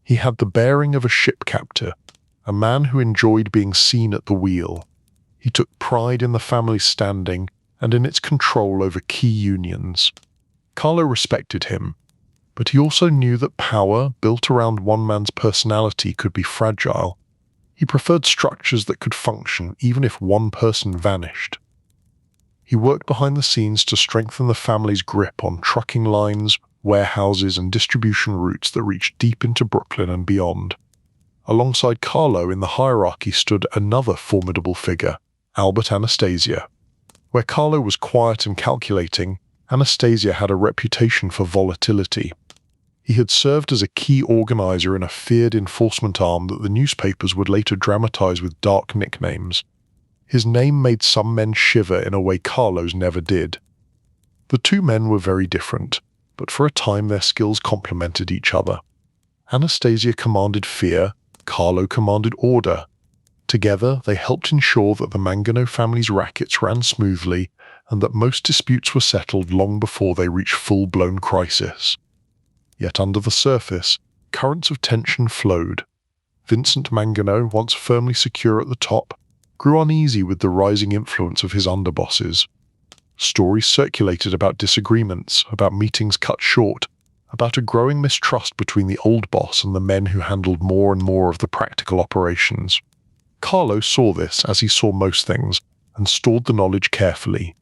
He had the bearing of a ship captain, a man who enjoyed being seen at the wheel. He took pride in the family's standing and in its control over key unions. Carlo respected him, but he also knew that power, built around one man's personality, could be fragile. He preferred structures that could function even if one person vanished. He worked behind the scenes to strengthen the family's grip on trucking lines, warehouses, and distribution routes that reached deep into Brooklyn and beyond. Alongside Carlo in the hierarchy stood another formidable figure, Albert Anastasia. Where Carlo was quiet and calculating, Anastasia had a reputation for volatility. He had served as a key organizer in a feared enforcement arm that the newspapers would later dramatize with dark nicknames. His name made some men shiver in a way Carlo's never did. The two men were very different, but for a time their skills complemented each other. Anastasia commanded fear, Carlo commanded order. Together, they helped ensure that the Mangano family's rackets ran smoothly and that most disputes were settled long before they reached full-blown crisis. Yet under the surface, currents of tension flowed. Vincent Mangano, once firmly secure at the top, grew uneasy with the rising influence of his underbosses. Stories circulated about disagreements, about meetings cut short, about a growing mistrust between the old boss and the men who handled more and more of the practical operations. Carlo saw this, as he saw most things, and stored the knowledge carefully.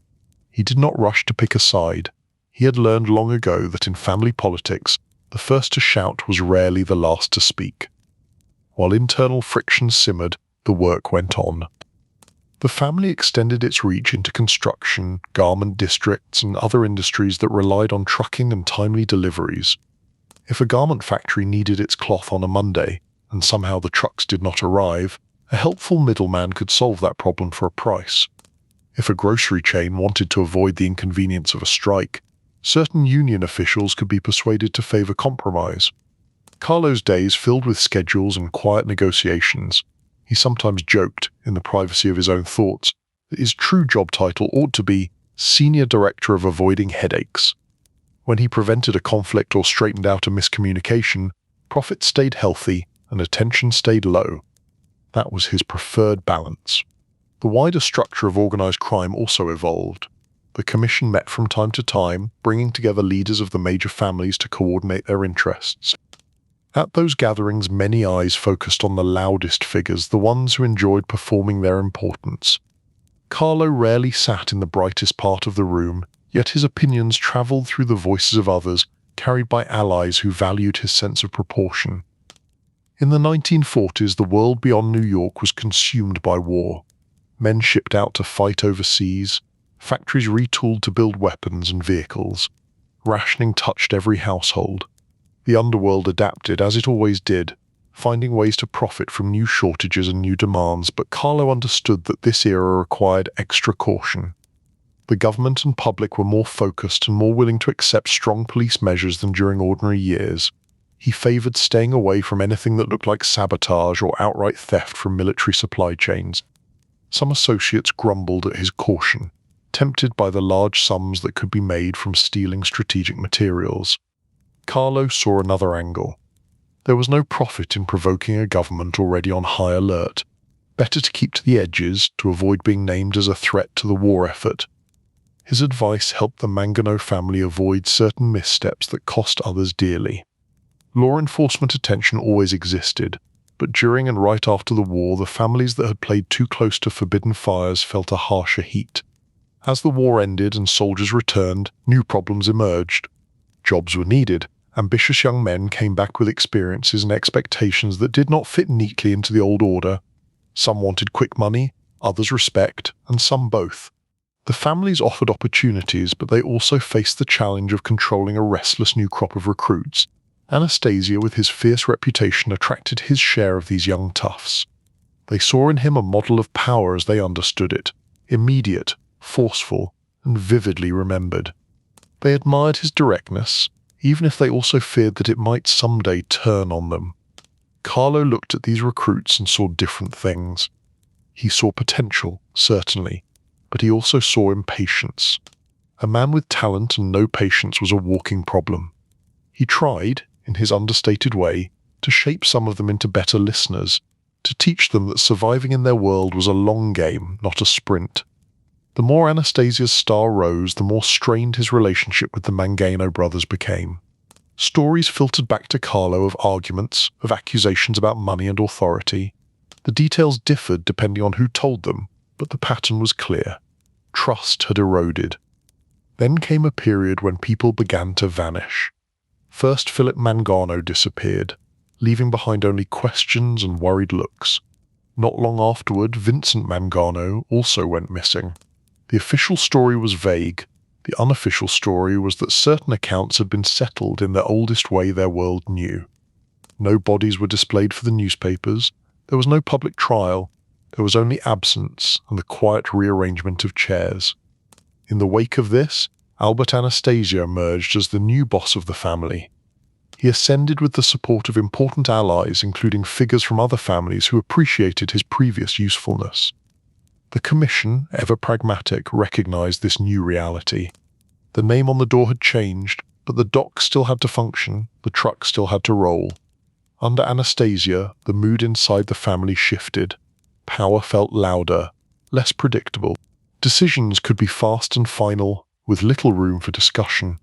He did not rush to pick a side. He had learned long ago that in family politics, the first to shout was rarely the last to speak. While internal friction simmered, the work went on. The family extended its reach into construction, garment districts, and other industries that relied on trucking and timely deliveries. If a garment factory needed its cloth on a Monday, and somehow the trucks did not arrive, a helpful middleman could solve that problem for a price. If a grocery chain wanted to avoid the inconvenience of a strike, Certain union officials could be persuaded to favor compromise. Carlo's days filled with schedules and quiet negotiations. He sometimes joked, in the privacy of his own thoughts, that his true job title ought to be Senior Director of Avoiding Headaches. When he prevented a conflict or straightened out a miscommunication, profits stayed healthy and attention stayed low. That was his preferred balance. The wider structure of organized crime also evolved. The commission met from time to time, bringing together leaders of the major families to coordinate their interests. At those gatherings, many eyes focused on the loudest figures, the ones who enjoyed performing their importance. Carlo rarely sat in the brightest part of the room, yet his opinions traveled through the voices of others, carried by allies who valued his sense of proportion. In the 1940s, the world beyond New York was consumed by war. Men shipped out to fight overseas, factories retooled to build weapons and vehicles. Rationing touched every household. The underworld adapted, as it always did, finding ways to profit from new shortages and new demands, but Carlo understood that this era required extra caution. The government and public were more focused and more willing to accept strong police measures than during ordinary years. He favored staying away from anything that looked like sabotage or outright theft from military supply chains. Some associates grumbled at his caution, tempted by the large sums that could be made from stealing strategic materials. Carlo saw another angle. There was no profit in provoking a government already on high alert. Better to keep to the edges to avoid being named as a threat to the war effort. His advice helped the Mangano family avoid certain missteps that cost others dearly. Law enforcement attention always existed, but during and right after the war, the families that had played too close to forbidden fires felt a harsher heat. As the war ended and soldiers returned, new problems emerged. Jobs were needed. Ambitious young men came back with experiences and expectations that did not fit neatly into the old order. Some wanted quick money, others respect, and some both. The families offered opportunities, but they also faced the challenge of controlling a restless new crop of recruits. Anastasia, with his fierce reputation, attracted his share of these young toughs. They saw in him a model of power as they understood it, immediate, forceful, and vividly remembered. They admired his directness, even if they also feared that it might someday turn on them. Carlo looked at these recruits and saw different things. He saw potential, certainly, but he also saw impatience. A man with talent and no patience was a walking problem. He tried, in his understated way, to shape some of them into better listeners, to teach them that surviving in their world was a long game, not a sprint. The more Anastasia's star rose, the more strained his relationship with the Mangano brothers became. Stories filtered back to Carlo of arguments, of accusations about money and authority. The details differed depending on who told them, but the pattern was clear. Trust had eroded. Then came a period when people began to vanish. First, Philip Mangano disappeared, leaving behind only questions and worried looks. Not long afterward, Vincent Mangano also went missing. The official story was vague. The unofficial story was that certain accounts had been settled in the oldest way their world knew. No bodies were displayed for the newspapers. There was no public trial. There was only absence and the quiet rearrangement of chairs. In the wake of this, Albert Anastasia emerged as the new boss of the family. He ascended with the support of important allies, including figures from other families who appreciated his previous usefulness. The commission, ever pragmatic, recognized this new reality. The name on the door had changed, but the dock still had to function, the truck still had to roll. Under Anastasia, the mood inside the family shifted. Power felt louder, less predictable. Decisions could be fast and final, with little room for discussion.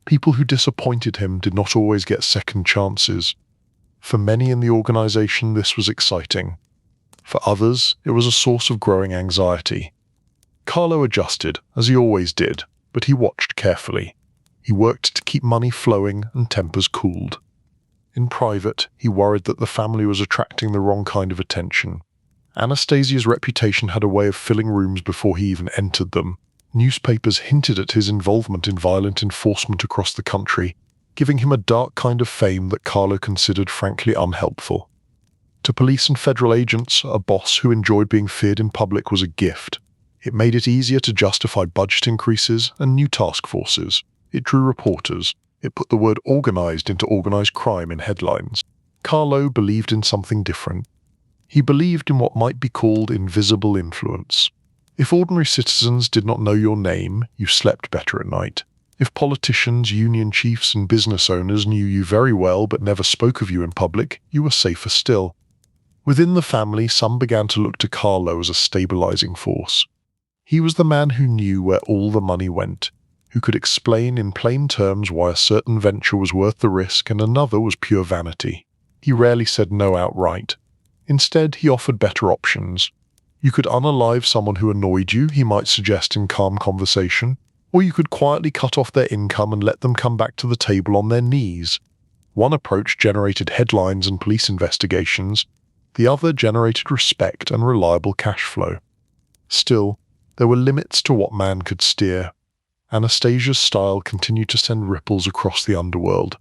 People who disappointed him did not always get second chances. For many in the organization, this was exciting. For others, it was a source of growing anxiety. Carlo adjusted, as he always did, but he watched carefully. He worked to keep money flowing and tempers cooled. In private, he worried that the family was attracting the wrong kind of attention. Anastasia's reputation had a way of filling rooms before he even entered them. Newspapers hinted at his involvement in violent enforcement across the country, giving him a dark kind of fame that Carlo considered frankly unhelpful. To police and federal agents, a boss who enjoyed being feared in public was a gift. It made it easier to justify budget increases and new task forces. It drew reporters. It put the word organized into organized crime in headlines. Carlo believed in something different. He believed in what might be called invisible influence. If ordinary citizens did not know your name, you slept better at night. If politicians, union chiefs, and business owners knew you very well but never spoke of you in public, you were safer still. Within the family, some began to look to Carlo as a stabilizing force. He was the man who knew where all the money went, who could explain in plain terms why a certain venture was worth the risk and another was pure vanity. He rarely said no outright. Instead, he offered better options. You could unalive someone who annoyed you, he might suggest in calm conversation, or you could quietly cut off their income and let them come back to the table on their knees. One approach generated headlines and police investigations. The other generated respect and reliable cash flow. Still, there were limits to what man could steer. Anastasia's style continued to send ripples across the underworld.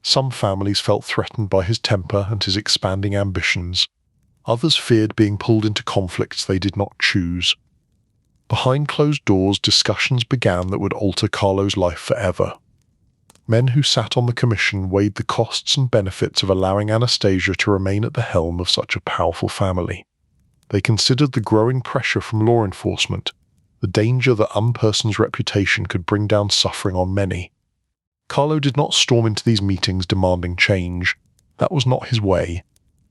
Some families felt threatened by his temper and his expanding ambitions. Others feared being pulled into conflicts they did not choose. Behind closed doors, discussions began that would alter Carlo's life forever. Men who sat on the commission weighed the costs and benefits of allowing Anastasia to remain at the helm of such a powerful family. They considered the growing pressure from law enforcement, the danger that one person's reputation could bring down suffering on many. Carlo did not storm into these meetings demanding change. That was not his way.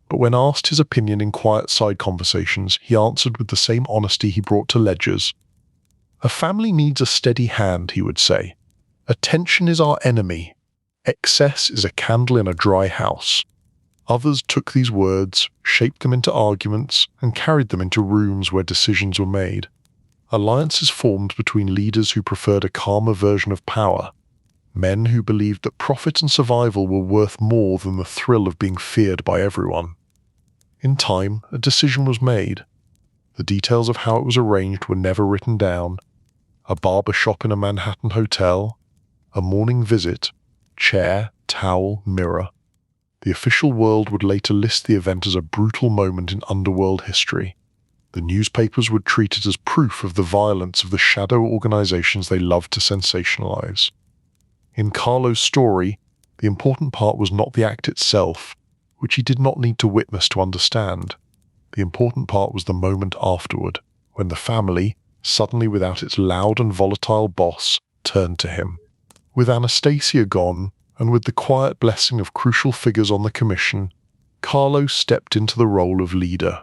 But when asked his opinion in quiet side conversations, he answered with the same honesty he brought to ledgers. A family needs a steady hand, he would say. Attention is our enemy. Excess is a candle in a dry house. Others took these words, shaped them into arguments, and carried them into rooms where decisions were made. Alliances formed between leaders who preferred a calmer version of power, men who believed that profit and survival were worth more than the thrill of being feared by everyone. In time, a decision was made. The details of how it was arranged were never written down. A barber shop in a Manhattan hotel, a morning visit, chair, towel, mirror. The official world would later list the event as a brutal moment in underworld history. The newspapers would treat it as proof of the violence of the shadow organizations they loved to sensationalize. In Carlo's story, the important part was not the act itself, which he did not need to witness to understand. The important part was the moment afterward, when the family, suddenly without its loud and volatile boss, turned to him. With Anastasia gone, and with the quiet blessing of crucial figures on the commission, Carlo stepped into the role of leader.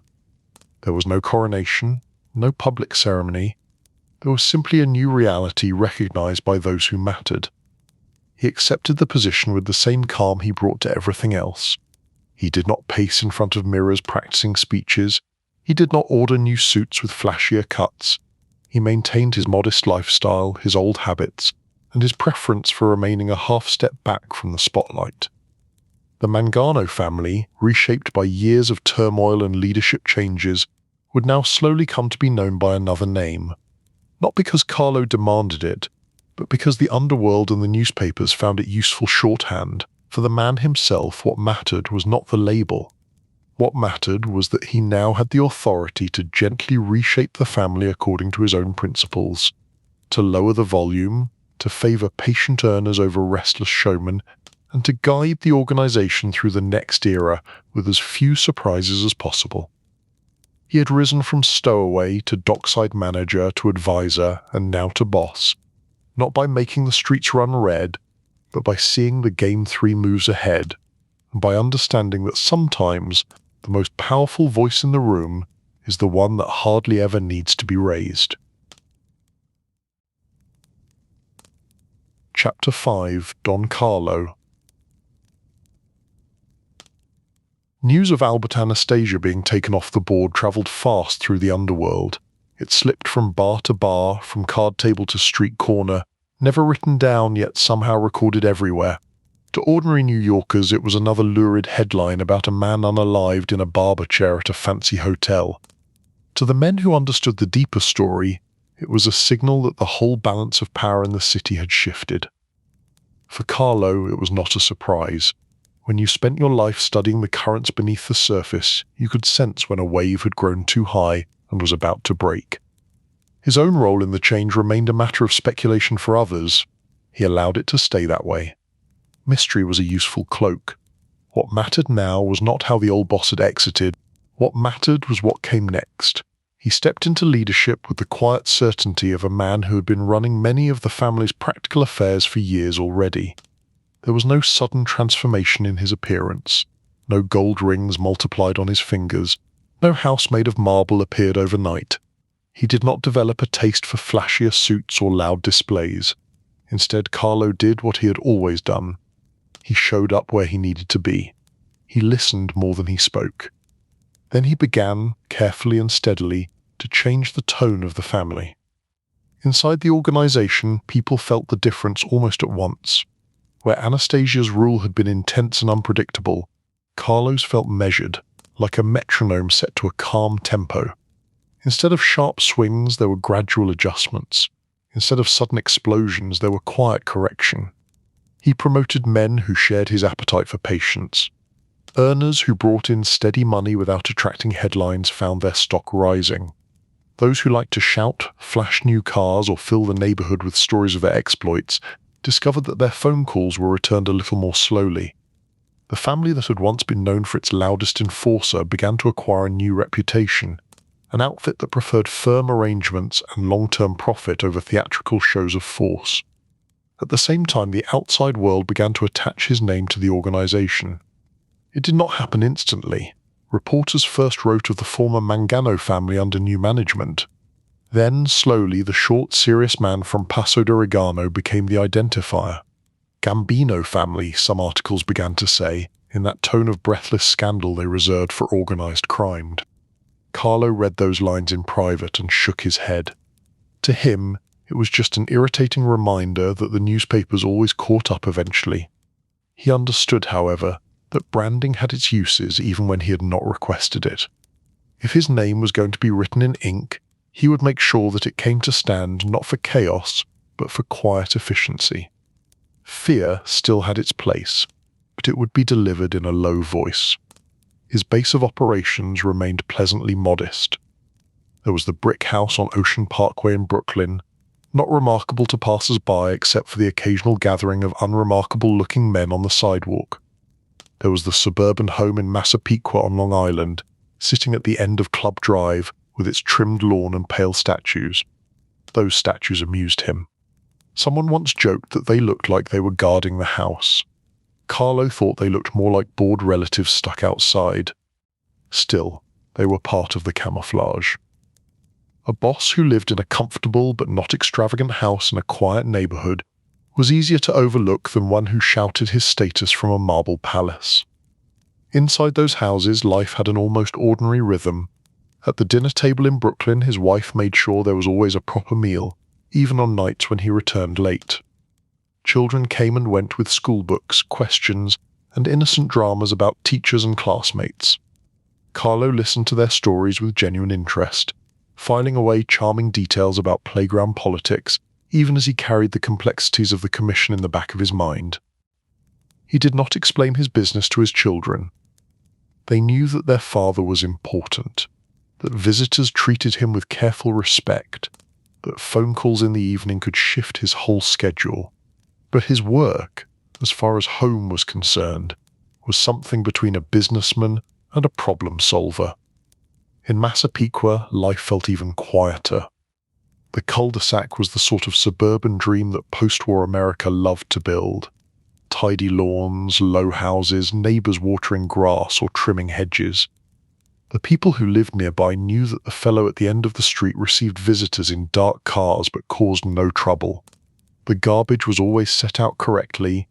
There was no coronation, no public ceremony. There was simply a new reality recognized by those who mattered. He accepted the position with the same calm he brought to everything else. He did not pace in front of mirrors practicing speeches. He did not order new suits with flashier cuts. He maintained his modest lifestyle, his old habits, and his preference for remaining a half step back from the spotlight. The Mangano family, reshaped by years of turmoil and leadership changes, would now slowly come to be known by another name. Not because Carlo demanded it, but because the underworld and the newspapers found it useful shorthand. For the man himself, what mattered was not the label. What mattered was that he now had the authority to gently reshape the family according to his own principles, to lower the volume, to favor patient earners over restless showmen, and to guide the organization through the next era with as few surprises as possible. He had risen from stowaway to dockside manager to advisor and now to boss, not by making the streets run red, but by seeing the game 3 moves ahead, and by understanding that sometimes the most powerful voice in the room is the one that hardly ever needs to be raised. Chapter 5, Don Carlo. News of Albert Anastasia being taken off the board travelled fast through the underworld. It slipped from bar to bar, from card table to street corner, never written down yet somehow recorded everywhere. To ordinary New Yorkers it was another lurid headline about a man unalived in a barber chair at a fancy hotel. To the men who understood the deeper story, it was a signal that the whole balance of power in the city had shifted. For Carlo, it was not a surprise. When you spent your life studying the currents beneath the surface, you could sense when a wave had grown too high and was about to break. His own role in the change remained a matter of speculation for others. He allowed it to stay that way. Mystery was a useful cloak. What mattered now was not how the old boss had exited. What mattered was what came next. He stepped into leadership with the quiet certainty of a man who had been running many of the family's practical affairs for years already. There was no sudden transformation in his appearance. No gold rings multiplied on his fingers. No house made of marble appeared overnight. He did not develop a taste for flashier suits or loud displays. Instead, Carlo did what he had always done. He showed up where he needed to be. He listened more than he spoke. Then he began, carefully and steadily, to change the tone of the family. Inside the organization, people felt the difference almost at once. Where Anastasia's rule had been intense and unpredictable, Carlo's felt measured, like a metronome set to a calm tempo. Instead of sharp swings, there were gradual adjustments. Instead of sudden explosions, there were quiet correction. He promoted men who shared his appetite for patience. Earners who brought in steady money without attracting headlines found their stock rising. Those who liked to shout, flash new cars, or fill the neighborhood with stories of their exploits discovered that their phone calls were returned a little more slowly. The family that had once been known for its loudest enforcer began to acquire a new reputation, an outfit that preferred firm arrangements and long-term profit over theatrical shows of force. At the same time, the outside world began to attach his name to the organization. It did not happen instantly. Reporters first wrote of the former Mangano family under new management. Then, slowly, the short, serious man from Passo d'Origano became the identifier. Gambino family, some articles began to say, in that tone of breathless scandal they reserved for organized crime. Carlo read those lines in private and shook his head. To him, it was just an irritating reminder that the newspapers always caught up eventually. He understood, however, that branding had its uses even when he had not requested it. If his name was going to be written in ink, he would make sure that it came to stand not for chaos, but for quiet efficiency. Fear still had its place, but it would be delivered in a low voice. His base of operations remained pleasantly modest. There was the brick house on Ocean Parkway in Brooklyn, not remarkable to passers-by except for the occasional gathering of unremarkable-looking men on the sidewalk. There was the suburban home in Massapequa on Long Island, sitting at the end of Club Drive with its trimmed lawn and pale statues. Those statues amused him. Someone once joked that they looked like they were guarding the house. Carlo thought they looked more like bored relatives stuck outside. Still, they were part of the camouflage. A boss who lived in a comfortable but not extravagant house in a quiet neighborhood was easier to overlook than one who shouted his status from a marble palace. Inside those houses, life had an almost ordinary rhythm. At the dinner table in Brooklyn, his wife made sure there was always a proper meal, even on nights when he returned late. Children came and went with school books, questions, and innocent dramas about teachers and classmates. Carlo listened to their stories with genuine interest, filing away charming details about playground politics, even as he carried the complexities of the commission in the back of his mind. He did not explain his business to his children. They knew that their father was important, that visitors treated him with careful respect, that phone calls in the evening could shift his whole schedule. But his work, as far as home was concerned, was something between a businessman and a problem solver. In Massapequa, life felt even quieter. The cul-de-sac was the sort of suburban dream that post-war America loved to build. Tidy lawns, low houses, neighbors watering grass or trimming hedges. The people who lived nearby knew that the fellow at the end of the street received visitors in dark cars but caused no trouble. The garbage was always set out correctly.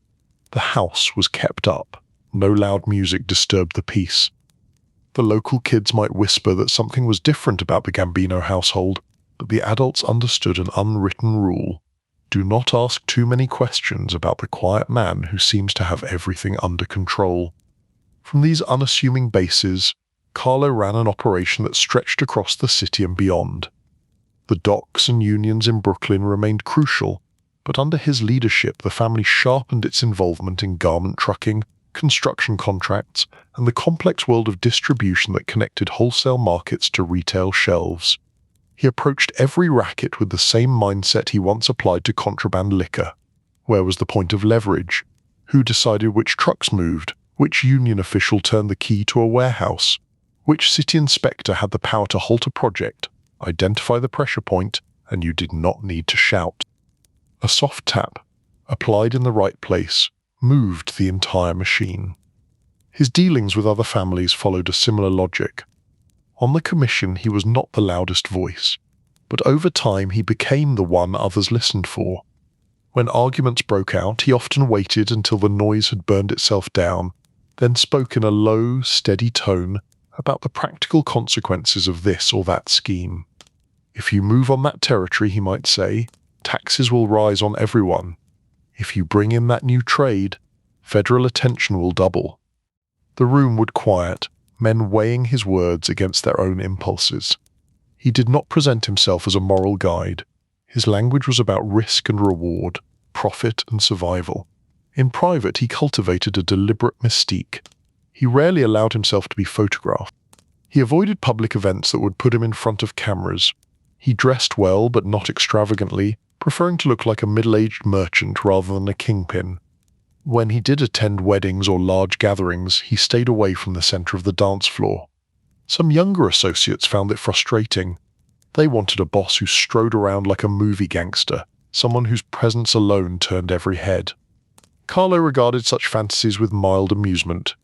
The house was kept up. No loud music disturbed the peace. The local kids might whisper that something was different about the Gambino household, but the adults understood an unwritten rule. Do not ask too many questions about the quiet man who seems to have everything under control. From these unassuming bases, Carlo ran an operation that stretched across the city and beyond. The docks and unions in Brooklyn remained crucial, but under his leadership the family sharpened its involvement in garment trucking, construction contracts, and the complex world of distribution that connected wholesale markets to retail shelves. He approached every racket with the same mindset he once applied to contraband liquor. Where was the point of leverage? Who decided which trucks moved? Which union official turned the key to a warehouse? Which city inspector had the power to halt a project, identify the pressure point, and you did not need to shout? A soft tap, applied in the right place, moved the entire machine. His dealings with other families followed a similar logic. On the commission, he was not the loudest voice, but over time he became the one others listened for. When arguments broke out, he often waited until the noise had burned itself down, then spoke in a low, steady tone about the practical consequences of this or that scheme. If you move on that territory, he might say, taxes will rise on everyone. If you bring in that new trade, federal attention will double. The room would quiet, men weighing his words against their own impulses. He did not present himself as a moral guide. His language was about risk and reward, profit and survival. In private, he cultivated a deliberate mystique. He rarely allowed himself to be photographed. He avoided public events that would put him in front of cameras. He dressed well, but not extravagantly, preferring to look like a middle-aged merchant rather than a kingpin. When he did attend weddings or large gatherings, he stayed away from the center of the dance floor. Some younger associates found it frustrating. They wanted a boss who strode around like a movie gangster, someone whose presence alone turned every head. Carlo regarded such fantasies with mild amusement.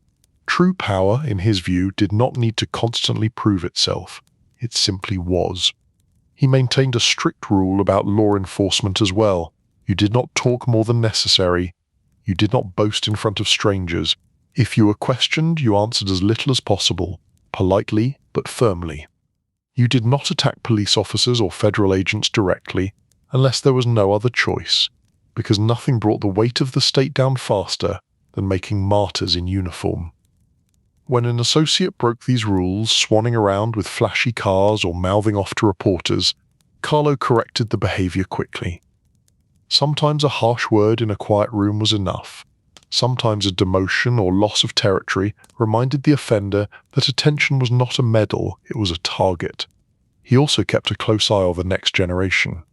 True power, in his view, did not need to constantly prove itself. It simply was. He maintained a strict rule about law enforcement as well. You did not talk more than necessary. You did not boast in front of strangers. If you were questioned, you answered as little as possible, politely but firmly. You did not attack police officers or federal agents directly, unless there was no other choice, because nothing brought the weight of the state down faster than making martyrs in uniform. When an associate broke these rules, swanning around with flashy cars or mouthing off to reporters, Carlo corrected the behavior quickly. Sometimes a harsh word in a quiet room was enough. Sometimes a demotion or loss of territory reminded the offender that attention was not a medal, it was a target. He also kept a close eye on the next generation.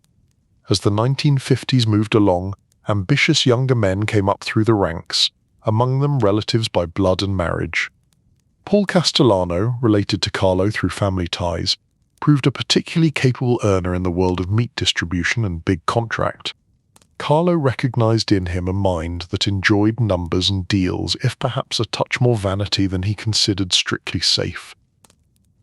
As the 1950s moved along, ambitious younger men came up through the ranks, among them relatives by blood and marriage. Paul Castellano, related to Carlo through family ties, proved a particularly capable earner in the world of meat distribution and big contract. Carlo recognized in him a mind that enjoyed numbers and deals, if perhaps a touch more vanity than he considered strictly safe.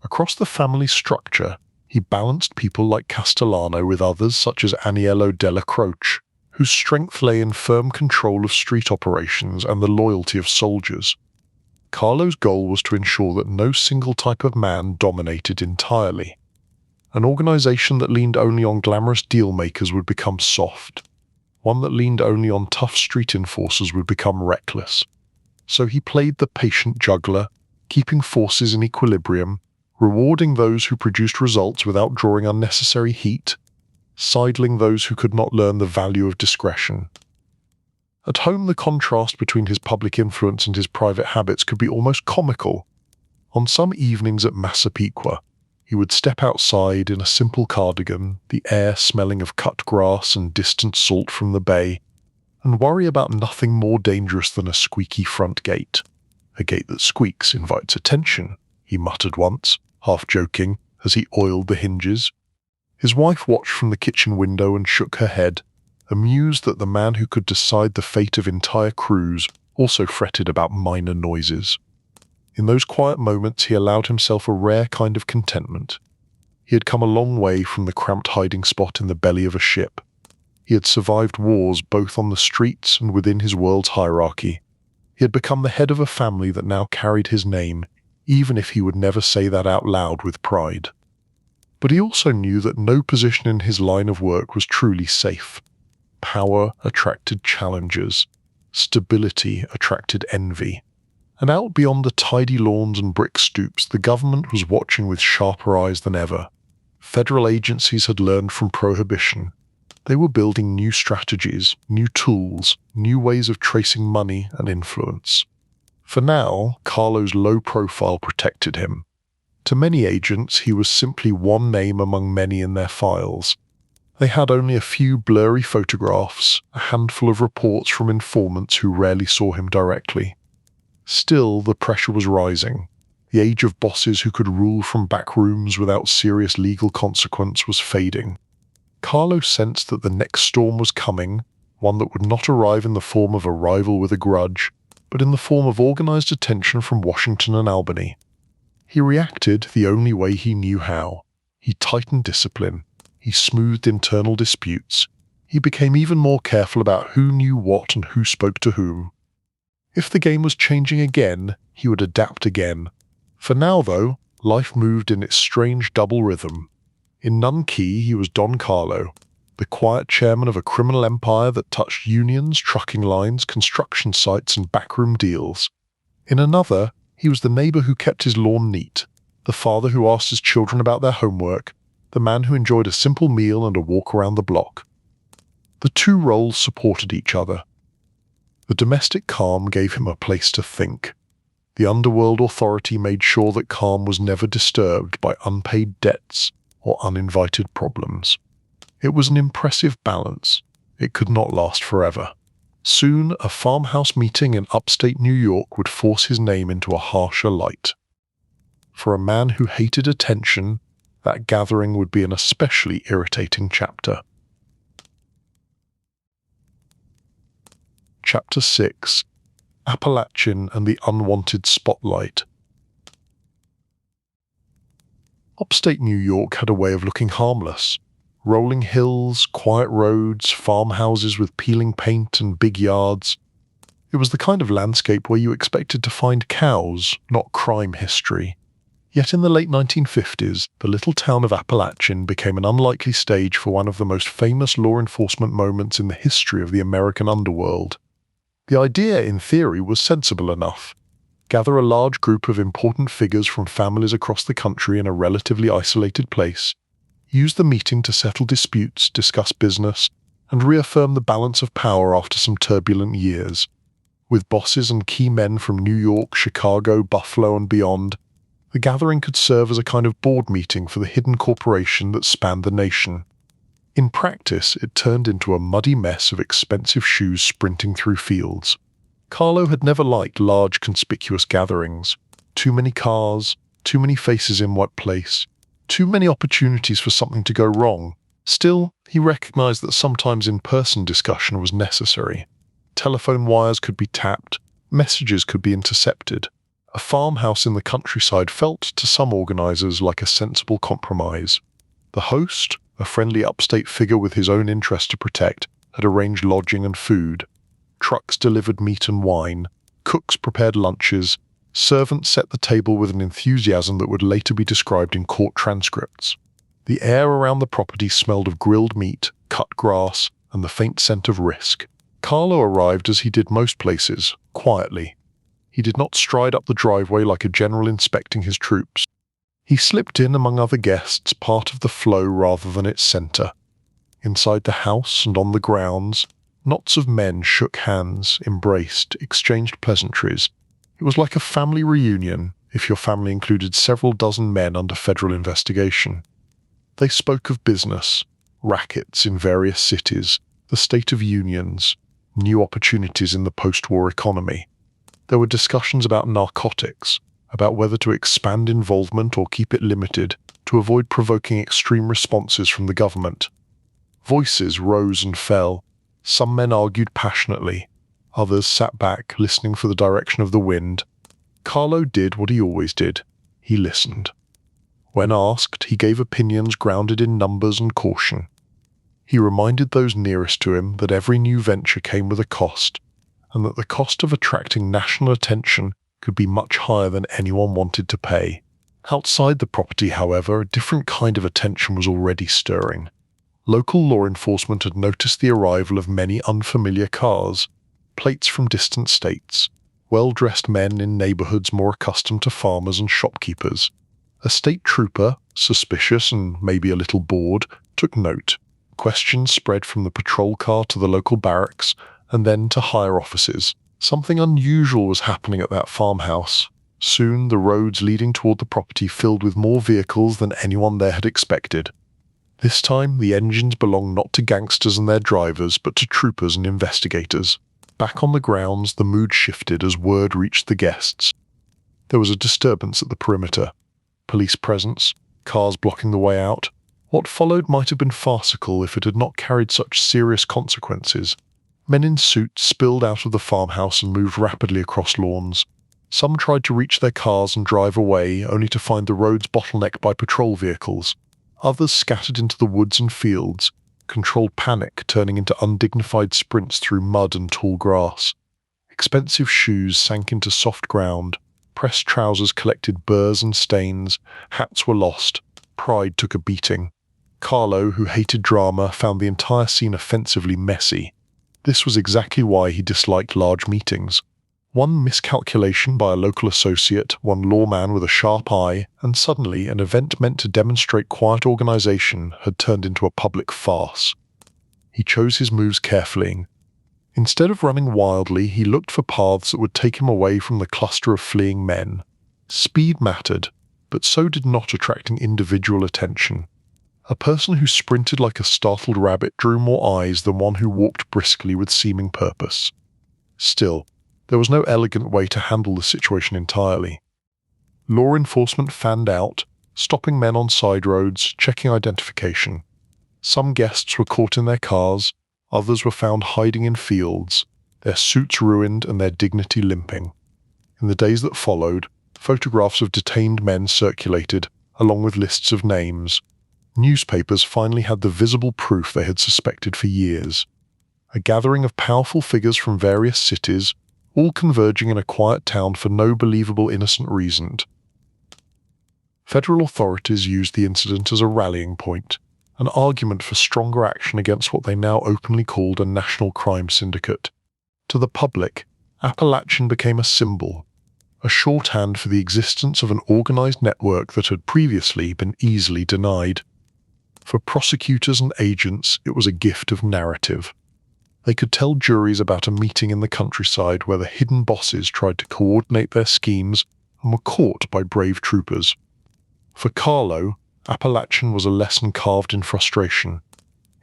Across the family structure, he balanced people like Castellano with others such as Aniello della Croce, whose strength lay in firm control of street operations and the loyalty of soldiers. Carlo's goal was to ensure that no single type of man dominated entirely. An organization that leaned only on glamorous deal-makers would become soft. One that leaned only on tough street enforcers would become reckless. So he played the patient juggler, keeping forces in equilibrium, rewarding those who produced results without drawing unnecessary heat, sidling those who could not learn the value of discretion. At home, the contrast between his public influence and his private habits could be almost comical. On some evenings at Massapequa, he would step outside in a simple cardigan, the air smelling of cut grass and distant salt from the bay, and worry about nothing more dangerous than a squeaky front gate. A gate that squeaks invites attention, he muttered once, half joking, as he oiled the hinges. His wife watched from the kitchen window and shook her head, amused that the man who could decide the fate of entire crews also fretted about minor noises. In those quiet moments he allowed himself a rare kind of contentment. He had come a long way from the cramped hiding spot in the belly of a ship. He had survived wars both on the streets and within his world's hierarchy. He had become the head of a family that now carried his name, even if he would never say that out loud with pride. But he also knew that no position in his line of work was truly safe. Power attracted challengers. Stability attracted envy. And out beyond the tidy lawns and brick stoops, the government was watching with sharper eyes than ever. Federal agencies had learned from prohibition. They were building new strategies, new tools, new ways of tracing money and influence. For now, Carlo's low profile protected him. To many agents, he was simply one name among many in their files. They had only a few blurry photographs, a handful of reports from informants who rarely saw him directly. Still, the pressure was rising. The age of bosses who could rule from back rooms without serious legal consequence was fading. Carlo sensed that the next storm was coming, one that would not arrive in the form of a rival with a grudge, but in the form of organized attention from Washington and Albany. He reacted the only way he knew how. He tightened discipline. He smoothed internal disputes. He became even more careful about who knew what and who spoke to whom. If the game was changing again, he would adapt again. For now, though, life moved in its strange double rhythm. In none key, he was Don Carlo, the quiet chairman of a criminal empire that touched unions, trucking lines, construction sites, and backroom deals. In another, he was the neighbor who kept his lawn neat, the father who asked his children about their homework, the man who enjoyed a simple meal and a walk around the block. The two roles supported each other. The domestic calm gave him a place to think. The underworld authority made sure that calm was never disturbed by unpaid debts or uninvited problems. It was an impressive balance. It could not last forever. Soon, a farmhouse meeting in upstate New York would force his name into a harsher light. For a man who hated attention, that gathering would be an especially irritating chapter. Chapter 6: Apalachin and the Unwanted Spotlight. Upstate New York had a way of looking harmless. Rolling hills, quiet roads, farmhouses with peeling paint and big yards. It was the kind of landscape where you expected to find cows, not crime history. Yet in the late 1950s, the little town of Apalachin became an unlikely stage for one of the most famous law enforcement moments in the history of the American underworld. The idea, in theory, was sensible enough. Gather a large group of important figures from families across the country in a relatively isolated place, use the meeting to settle disputes, discuss business, and reaffirm the balance of power after some turbulent years. With bosses and key men from New York, Chicago, Buffalo, and beyond, the gathering could serve as a kind of board meeting for the hidden corporation that spanned the nation. In practice, it turned into a muddy mess of expensive shoes sprinting through fields. Carlo had never liked large, conspicuous gatherings. Too many cars, too many faces in one place, too many opportunities for something to go wrong. Still, he recognized that sometimes in-person discussion was necessary. Telephone wires could be tapped, messages could be intercepted. A farmhouse in the countryside felt to some organizers like a sensible compromise. The host, a friendly upstate figure with his own interest to protect, had arranged lodging and food. Trucks delivered meat and wine. Cooks prepared lunches. Servants set the table with an enthusiasm that would later be described in court transcripts. The air around the property smelled of grilled meat, cut grass, and the faint scent of risk. Carlo arrived as he did most places, quietly. He did not stride up the driveway like a general inspecting his troops. He slipped in among other guests, part of the flow rather than its center. Inside the house and on the grounds, knots of men shook hands, embraced, exchanged pleasantries. It was like a family reunion, if your family included several dozen men under federal investigation. They spoke of business, rackets in various cities, the state of unions, new opportunities in the post-war economy. There were discussions about narcotics, about whether to expand involvement or keep it limited to avoid provoking extreme responses from the government. Voices rose and fell. Some men argued passionately. Others sat back, listening for the direction of the wind. Carlo did what he always did. He listened. When asked, he gave opinions grounded in numbers and caution. He reminded those nearest to him that every new venture came with a cost, and that the cost of attracting national attention could be much higher than anyone wanted to pay. Outside the property, however, a different kind of attention was already stirring. Local law enforcement had noticed the arrival of many unfamiliar cars, plates from distant states, well-dressed men in neighborhoods more accustomed to farmers and shopkeepers. A state trooper, suspicious and maybe a little bored, took note. Questions spread from the patrol car to the local barracks, and then to higher offices. Something unusual was happening at that farmhouse. Soon the roads leading toward the property filled with more vehicles than anyone there had expected. This time, the engines belonged not to gangsters and their drivers, but to troopers and investigators. Back on the grounds, the mood shifted as word reached the guests. There was a disturbance at the perimeter. Police presence, cars blocking the way out. What followed might have been farcical if it had not carried such serious consequences. Men in suits spilled out of the farmhouse and moved rapidly across lawns. Some tried to reach their cars and drive away, only to find the roads bottlenecked by patrol vehicles. Others scattered into the woods and fields, controlled panic turning into undignified sprints through mud and tall grass. Expensive shoes sank into soft ground, pressed trousers collected burrs and stains, hats were lost, pride took a beating. Carlo, who hated drama, found the entire scene offensively messy. This was exactly why he disliked large meetings. One miscalculation by a local associate, one lawman with a sharp eye, and suddenly an event meant to demonstrate quiet organization had turned into a public farce. He chose his moves carefully. Instead of running wildly, he looked for paths that would take him away from the cluster of fleeing men. Speed mattered, but so did not attracting individual attention. A person who sprinted like a startled rabbit drew more eyes than one who walked briskly with seeming purpose. Still, there was no elegant way to handle the situation entirely. Law enforcement fanned out, stopping men on side roads, checking identification. Some guests were caught in their cars, others were found hiding in fields, their suits ruined and their dignity limping. In the days that followed, photographs of detained men circulated, along with lists of names. Newspapers finally had the visible proof they had suspected for years. A gathering of powerful figures from various cities, all converging in a quiet town for no believable innocent reason. Federal authorities used the incident as a rallying point, an argument for stronger action against what they now openly called a national crime syndicate. To the public, Apalachin became a symbol, a shorthand for the existence of an organized network that had previously been easily denied. For prosecutors and agents, it was a gift of narrative. They could tell juries about a meeting in the countryside where the hidden bosses tried to coordinate their schemes and were caught by brave troopers. For Carlo, Apalachin was a lesson carved in frustration.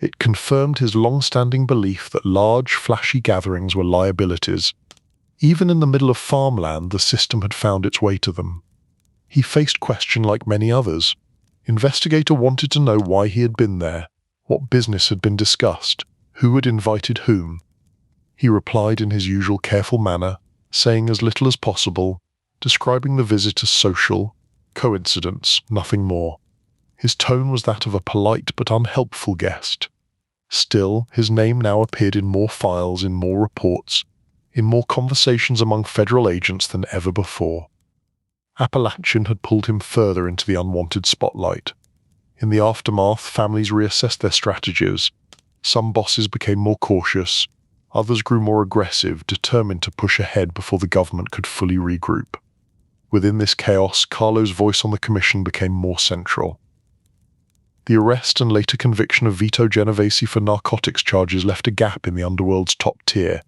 It confirmed his long-standing belief that large, flashy gatherings were liabilities. Even in the middle of farmland, the system had found its way to them. He faced question like many others. Investigator wanted to know why he had been there, what business had been discussed, who had invited whom. He replied in his usual careful manner, saying as little as possible, describing the visit as social, coincidence, nothing more. His tone was that of a polite but unhelpful guest. Still, his name now appeared in more files, in more reports, in more conversations among federal agents than ever before. Apalachin had pulled him further into the unwanted spotlight. In the aftermath, families reassessed their strategies. Some bosses became more cautious, others grew more aggressive, determined to push ahead before the government could fully regroup. Within this chaos, Carlo's voice on the commission became more central. The arrest and later conviction of Vito Genovese for narcotics charges left a gap in the underworld's top tier.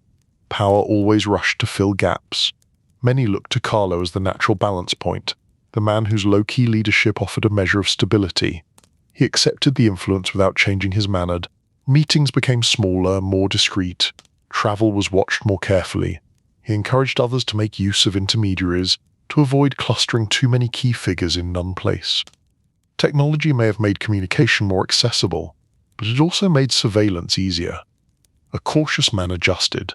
Power always rushed to fill gaps. Many looked to Carlo as the natural balance point, the man whose low-key leadership offered a measure of stability. He accepted the influence without changing his manner. Meetings became smaller, more discreet. Travel was watched more carefully. He encouraged others to make use of intermediaries, to avoid clustering too many key figures in one place. Technology may have made communication more accessible, but it also made surveillance easier. A cautious man adjusted.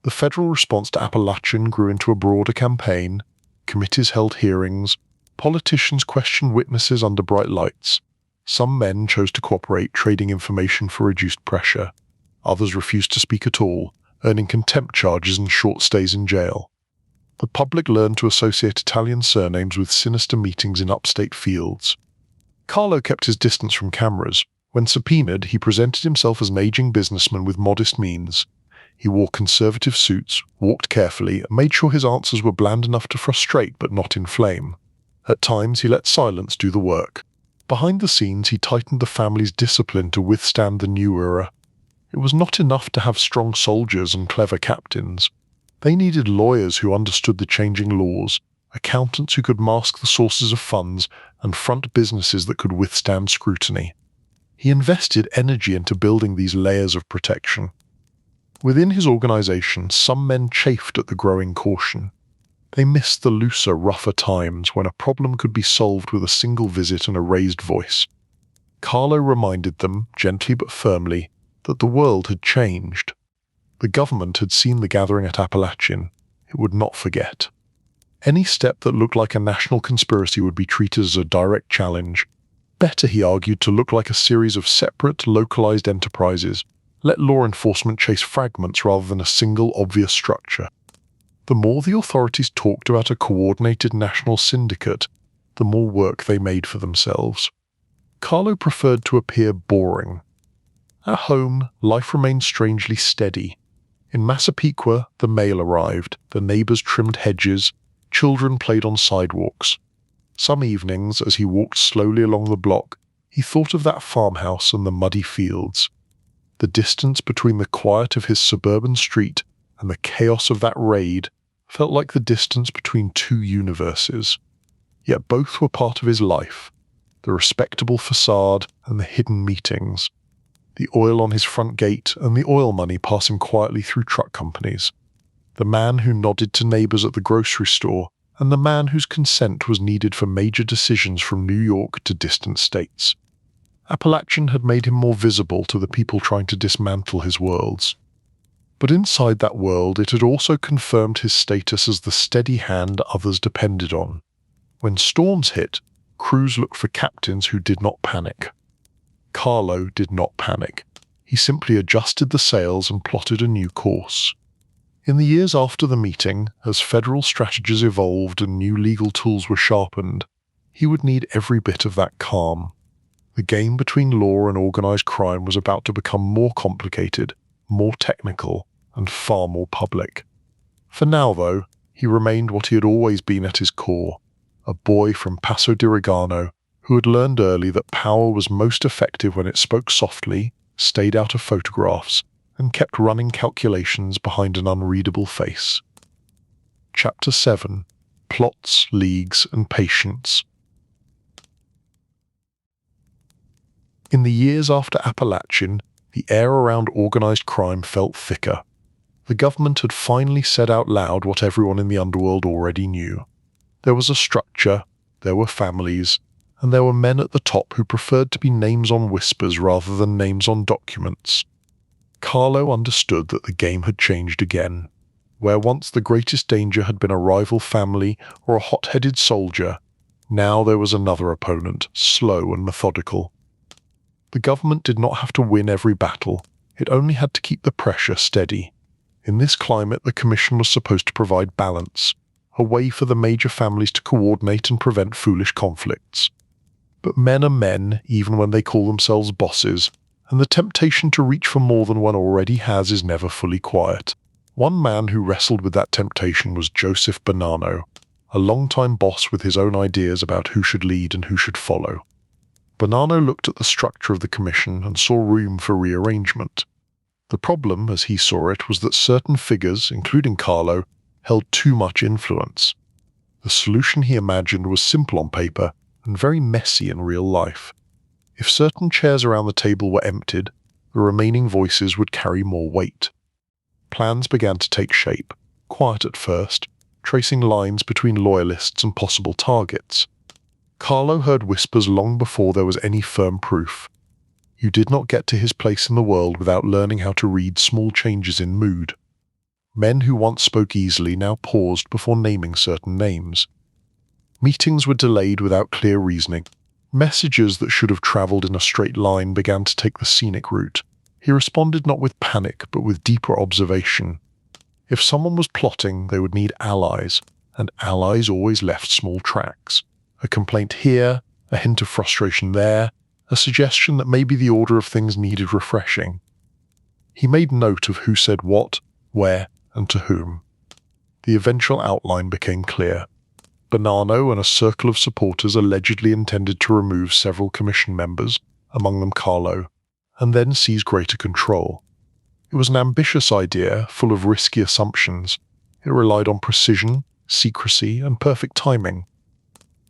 The federal response to Apalachin grew into a broader campaign. Committees held hearings. Politicians questioned witnesses under bright lights. Some men chose to cooperate, trading information for reduced pressure. Others refused to speak at all, earning contempt charges and short stays in jail. The public learned to associate Italian surnames with sinister meetings in upstate fields. Carlo kept his distance from cameras. When subpoenaed, he presented himself as an aging businessman with modest means. He wore conservative suits, walked carefully, and made sure his answers were bland enough to frustrate but not inflame. At times, he let silence do the work. Behind the scenes, he tightened the family's discipline to withstand the new era. It was not enough to have strong soldiers and clever captains. They needed lawyers who understood the changing laws, accountants who could mask the sources of funds, and front businesses that could withstand scrutiny. He invested energy into building these layers of protection. Within his organization, some men chafed at the growing caution. They missed the looser, rougher times when a problem could be solved with a single visit and a raised voice. Carlo reminded them, gently but firmly, that the world had changed. The government had seen the gathering at Apalachin. It would not forget. Any step that looked like a national conspiracy would be treated as a direct challenge. Better, he argued, to look like a series of separate, localized enterprises. Let law enforcement chase fragments rather than a single, obvious structure. The more the authorities talked about a coordinated national syndicate, the more work they made for themselves. Carlo preferred to appear boring. At home, life remained strangely steady. In Massapequa, the mail arrived, the neighbors trimmed hedges, children played on sidewalks. Some evenings, as he walked slowly along the block, he thought of that farmhouse and the muddy fields. The distance between the quiet of his suburban street and the chaos of that raid felt like the distance between two universes. Yet both were part of his life, the respectable facade and the hidden meetings, the oil on his front gate and the oil money passing quietly through truck companies, the man who nodded to neighbors at the grocery store, and the man whose consent was needed for major decisions from New York to distant states. Apalachin had made him more visible to the people trying to dismantle his worlds. But inside that world, it had also confirmed his status as the steady hand others depended on. When storms hit, crews looked for captains who did not panic. Carlo did not panic. He simply adjusted the sails and plotted a new course. In the years after the meeting, as federal strategies evolved and new legal tools were sharpened, he would need every bit of that calm. The game between law and organized crime was about to become more complicated, more technical, and far more public. For now, though, he remained what he had always been at his core, a boy from Paso de Regano who had learned early that power was most effective when it spoke softly, stayed out of photographs, and kept running calculations behind an unreadable face. Chapter 7. Plots, Leagues, and Patience. In the years after Apalachin, the air around organized crime felt thicker. The government had finally said out loud what everyone in the underworld already knew. There was a structure, there were families, and there were men at the top who preferred to be names on whispers rather than names on documents. Carlo understood that the game had changed again. Where once the greatest danger had been a rival family or a hot-headed soldier, now there was another opponent, slow and methodical. The government did not have to win every battle, it only had to keep the pressure steady. In this climate, the commission was supposed to provide balance, a way for the major families to coordinate and prevent foolish conflicts. But men are men, even when they call themselves bosses, and the temptation to reach for more than one already has is never fully quiet. One man who wrestled with that temptation was Joseph Bonanno, a long-time boss with his own ideas about who should lead and who should follow. Bonanno looked at the structure of the commission and saw room for rearrangement. The problem, as he saw it, was that certain figures, including Carlo, held too much influence. The solution he imagined was simple on paper and very messy in real life. If certain chairs around the table were emptied, the remaining voices would carry more weight. Plans began to take shape, quiet at first, tracing lines between loyalists and possible targets. Carlo heard whispers long before there was any firm proof. You did not get to his place in the world without learning how to read small changes in mood. Men who once spoke easily now paused before naming certain names. Meetings were delayed without clear reasoning. Messages that should have travelled in a straight line began to take the scenic route. He responded not with panic, but with deeper observation. If someone was plotting, they would need allies, and allies always left small tracks. A complaint here, a hint of frustration there, a suggestion that maybe the order of things needed refreshing. He made note of who said what, where, and to whom. The eventual outline became clear. Bonanno and a circle of supporters allegedly intended to remove several commission members, among them Carlo, and then seize greater control. It was an ambitious idea, full of risky assumptions. It relied on precision, secrecy, and perfect timing.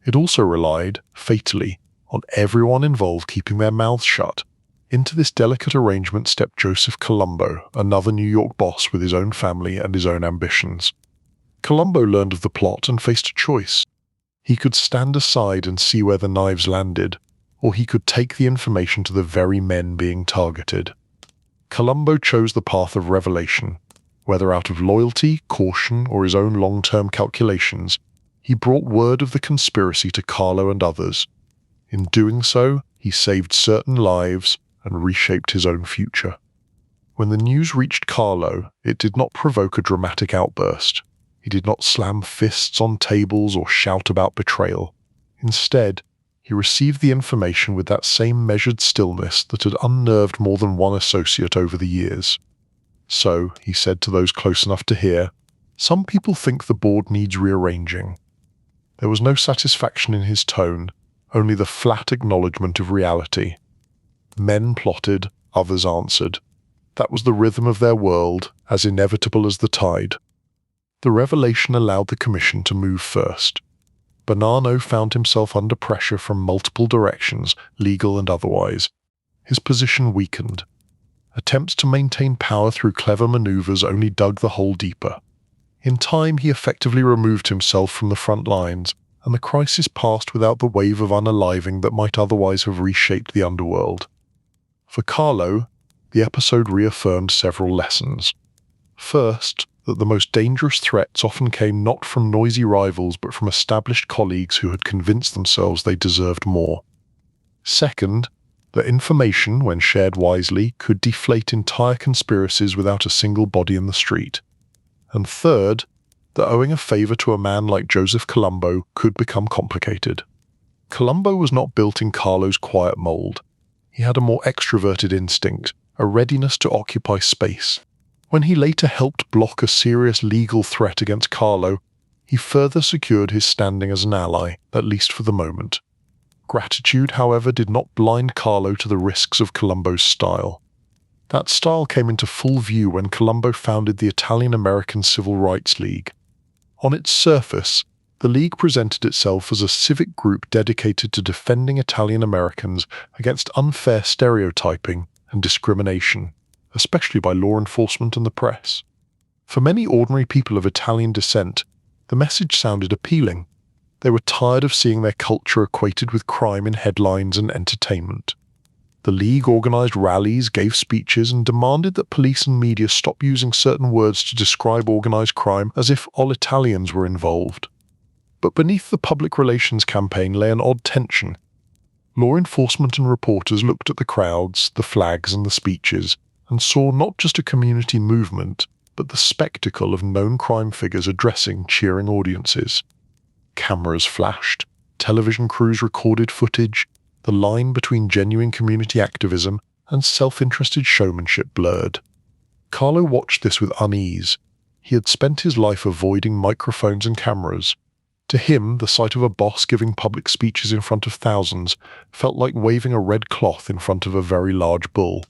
It also relied, fatally, on everyone involved keeping their mouths shut, Into this delicate arrangement stepped Joseph Colombo, another New York boss with his own family and his own ambitions. Colombo learned of the plot and faced a choice. He could stand aside and see where the knives landed, or he could take the information to the very men being targeted. Colombo chose the path of revelation. Whether out of loyalty, caution, or his own long-term calculations, he brought word of the conspiracy to Carlo and others. In doing so, he saved certain lives and reshaped his own future. When the news reached Carlo, it did not provoke a dramatic outburst. He did not slam fists on tables or shout about betrayal. Instead, he received the information with that same measured stillness that had unnerved more than one associate over the years. So, he said to those close enough to hear, "Some people think the board needs rearranging." There was no satisfaction in his tone, only the flat acknowledgement of reality. Men plotted, others answered. That was the rhythm of their world, as inevitable as the tide. The revelation allowed the commission to move first. Bonanno found himself under pressure from multiple directions, legal and otherwise. His position weakened. Attempts to maintain power through clever maneuvers only dug the hole deeper. In time, he effectively removed himself from the front lines, and the crisis passed without the wave of unaliving that might otherwise have reshaped the underworld. For Carlo, the episode reaffirmed several lessons. First, that the most dangerous threats often came not from noisy rivals but from established colleagues who had convinced themselves they deserved more. Second, that information, when shared wisely, could deflate entire conspiracies without a single body in the street. And third, that owing a favor to a man like Joseph Colombo could become complicated. Colombo was not built in Carlo's quiet mold. He had a more extroverted instinct, a readiness to occupy space. When he later helped block a serious legal threat against Carlo, he further secured his standing as an ally, at least for the moment. Gratitude, however, did not blind Carlo to the risks of Colombo's style. That style came into full view when Colombo founded the Italian-American Civil Rights League. On its surface, the League presented itself as a civic group dedicated to defending Italian Americans against unfair stereotyping and discrimination, especially by law enforcement and the press. For many ordinary people of Italian descent, the message sounded appealing. They were tired of seeing their culture equated with crime in headlines and entertainment. The League organized rallies, gave speeches, and demanded that police and media stop using certain words to describe organized crime as if all Italians were involved. But beneath the public relations campaign lay an odd tension. Law enforcement and reporters looked at the crowds, the flags, and the speeches, and saw not just a community movement, but the spectacle of known crime figures addressing cheering audiences. Cameras flashed, television crews recorded footage, the line between genuine community activism and self-interested showmanship blurred. Carlo watched this with unease. He had spent his life avoiding microphones and cameras. To him, the sight of a boss giving public speeches in front of thousands felt like waving a red cloth in front of a very large bull.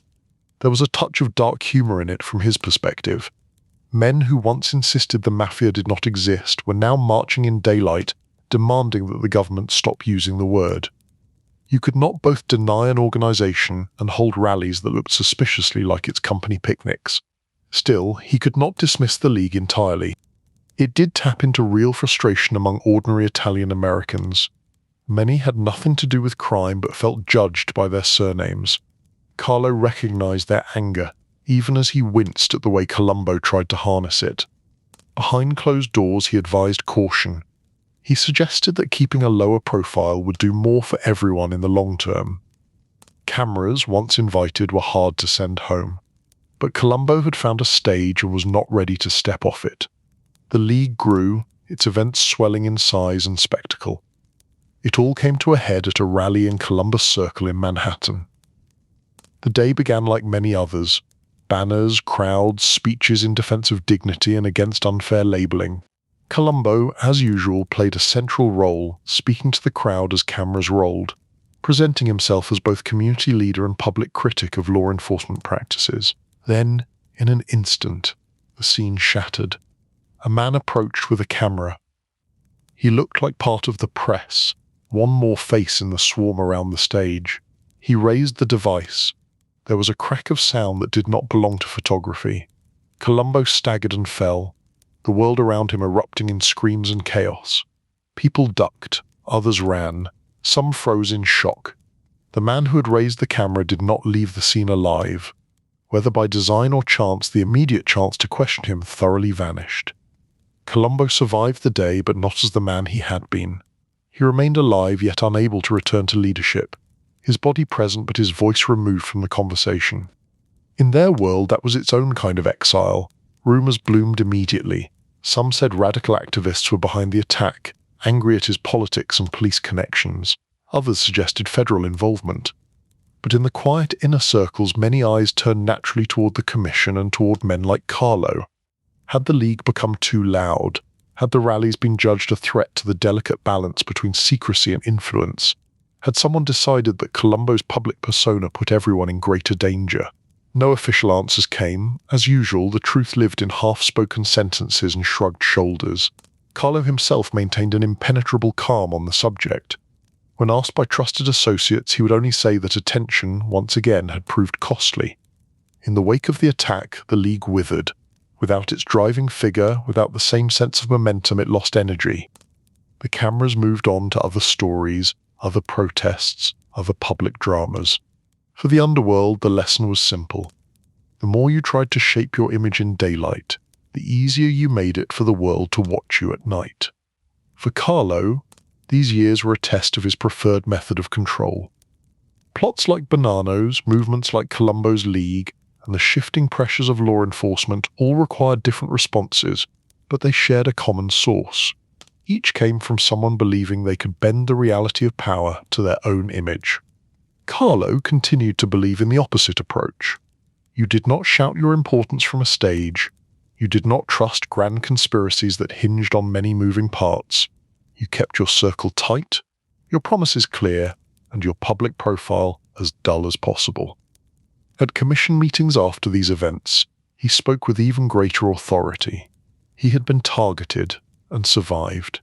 There was a touch of dark humor in it from his perspective. Men who once insisted the mafia did not exist were now marching in daylight, demanding that the government stop using the word. You could not both deny an organization and hold rallies that looked suspiciously like its company picnics. Still, he could not dismiss the League entirely. It did tap into real frustration among ordinary Italian Americans. Many had nothing to do with crime but felt judged by their surnames. Carlo recognized their anger, even as he winced at the way Colombo tried to harness it. Behind closed doors, he advised caution. He suggested that keeping a lower profile would do more for everyone in the long term. Cameras, once invited, were hard to send home. But Colombo had found a stage and was not ready to step off it. The League grew, its events swelling in size and spectacle. It all came to a head at a rally in Columbus Circle in Manhattan. The day began like many others. Banners, crowds, speeches in defense of dignity and against unfair labeling. Colombo, as usual, played a central role, speaking to the crowd as cameras rolled, presenting himself as both community leader and public critic of law enforcement practices. Then, in an instant, the scene shattered. A man approached with a camera. He looked like part of the press, one more face in the swarm around the stage. He raised the device. There was a crack of sound that did not belong to photography. Colombo staggered and fell, the world around him erupting in screams and chaos. People ducked, others ran, some froze in shock. The man who had raised the camera did not leave the scene alive. Whether by design or chance, the immediate chance to question him thoroughly vanished. Colombo survived the day, but not as the man he had been. He remained alive, yet unable to return to leadership. His body present, but his voice removed from the conversation. In their world, that was its own kind of exile. Rumours bloomed immediately. Some said radical activists were behind the attack, angry at his politics and police connections. Others suggested federal involvement. But in the quiet inner circles, many eyes turned naturally toward the Commission and toward men like Carlo. Had the League become too loud? Had the rallies been judged a threat to the delicate balance between secrecy and influence? Had someone decided that Colombo's public persona put everyone in greater danger? No official answers came. As usual, the truth lived in half-spoken sentences and shrugged shoulders. Carlo himself maintained an impenetrable calm on the subject. When asked by trusted associates, he would only say that attention, once again, had proved costly. In the wake of the attack, the League withered. Without its driving figure, without the same sense of momentum, it lost energy. The cameras moved on to other stories, other protests, other public dramas. For the underworld, the lesson was simple. The more you tried to shape your image in daylight, the easier you made it for the world to watch you at night. For Carlo, these years were a test of his preferred method of control. Plots like Bonanno's, movements like Colombo's League, and the shifting pressures of law enforcement all required different responses, but they shared a common source. Each came from someone believing they could bend the reality of power to their own image. Carlo continued to believe in the opposite approach. You did not shout your importance from a stage. You did not trust grand conspiracies that hinged on many moving parts. You kept your circle tight, your promises clear, and your public profile as dull as possible. At commission meetings after these events, he spoke with even greater authority. He had been targeted and survived.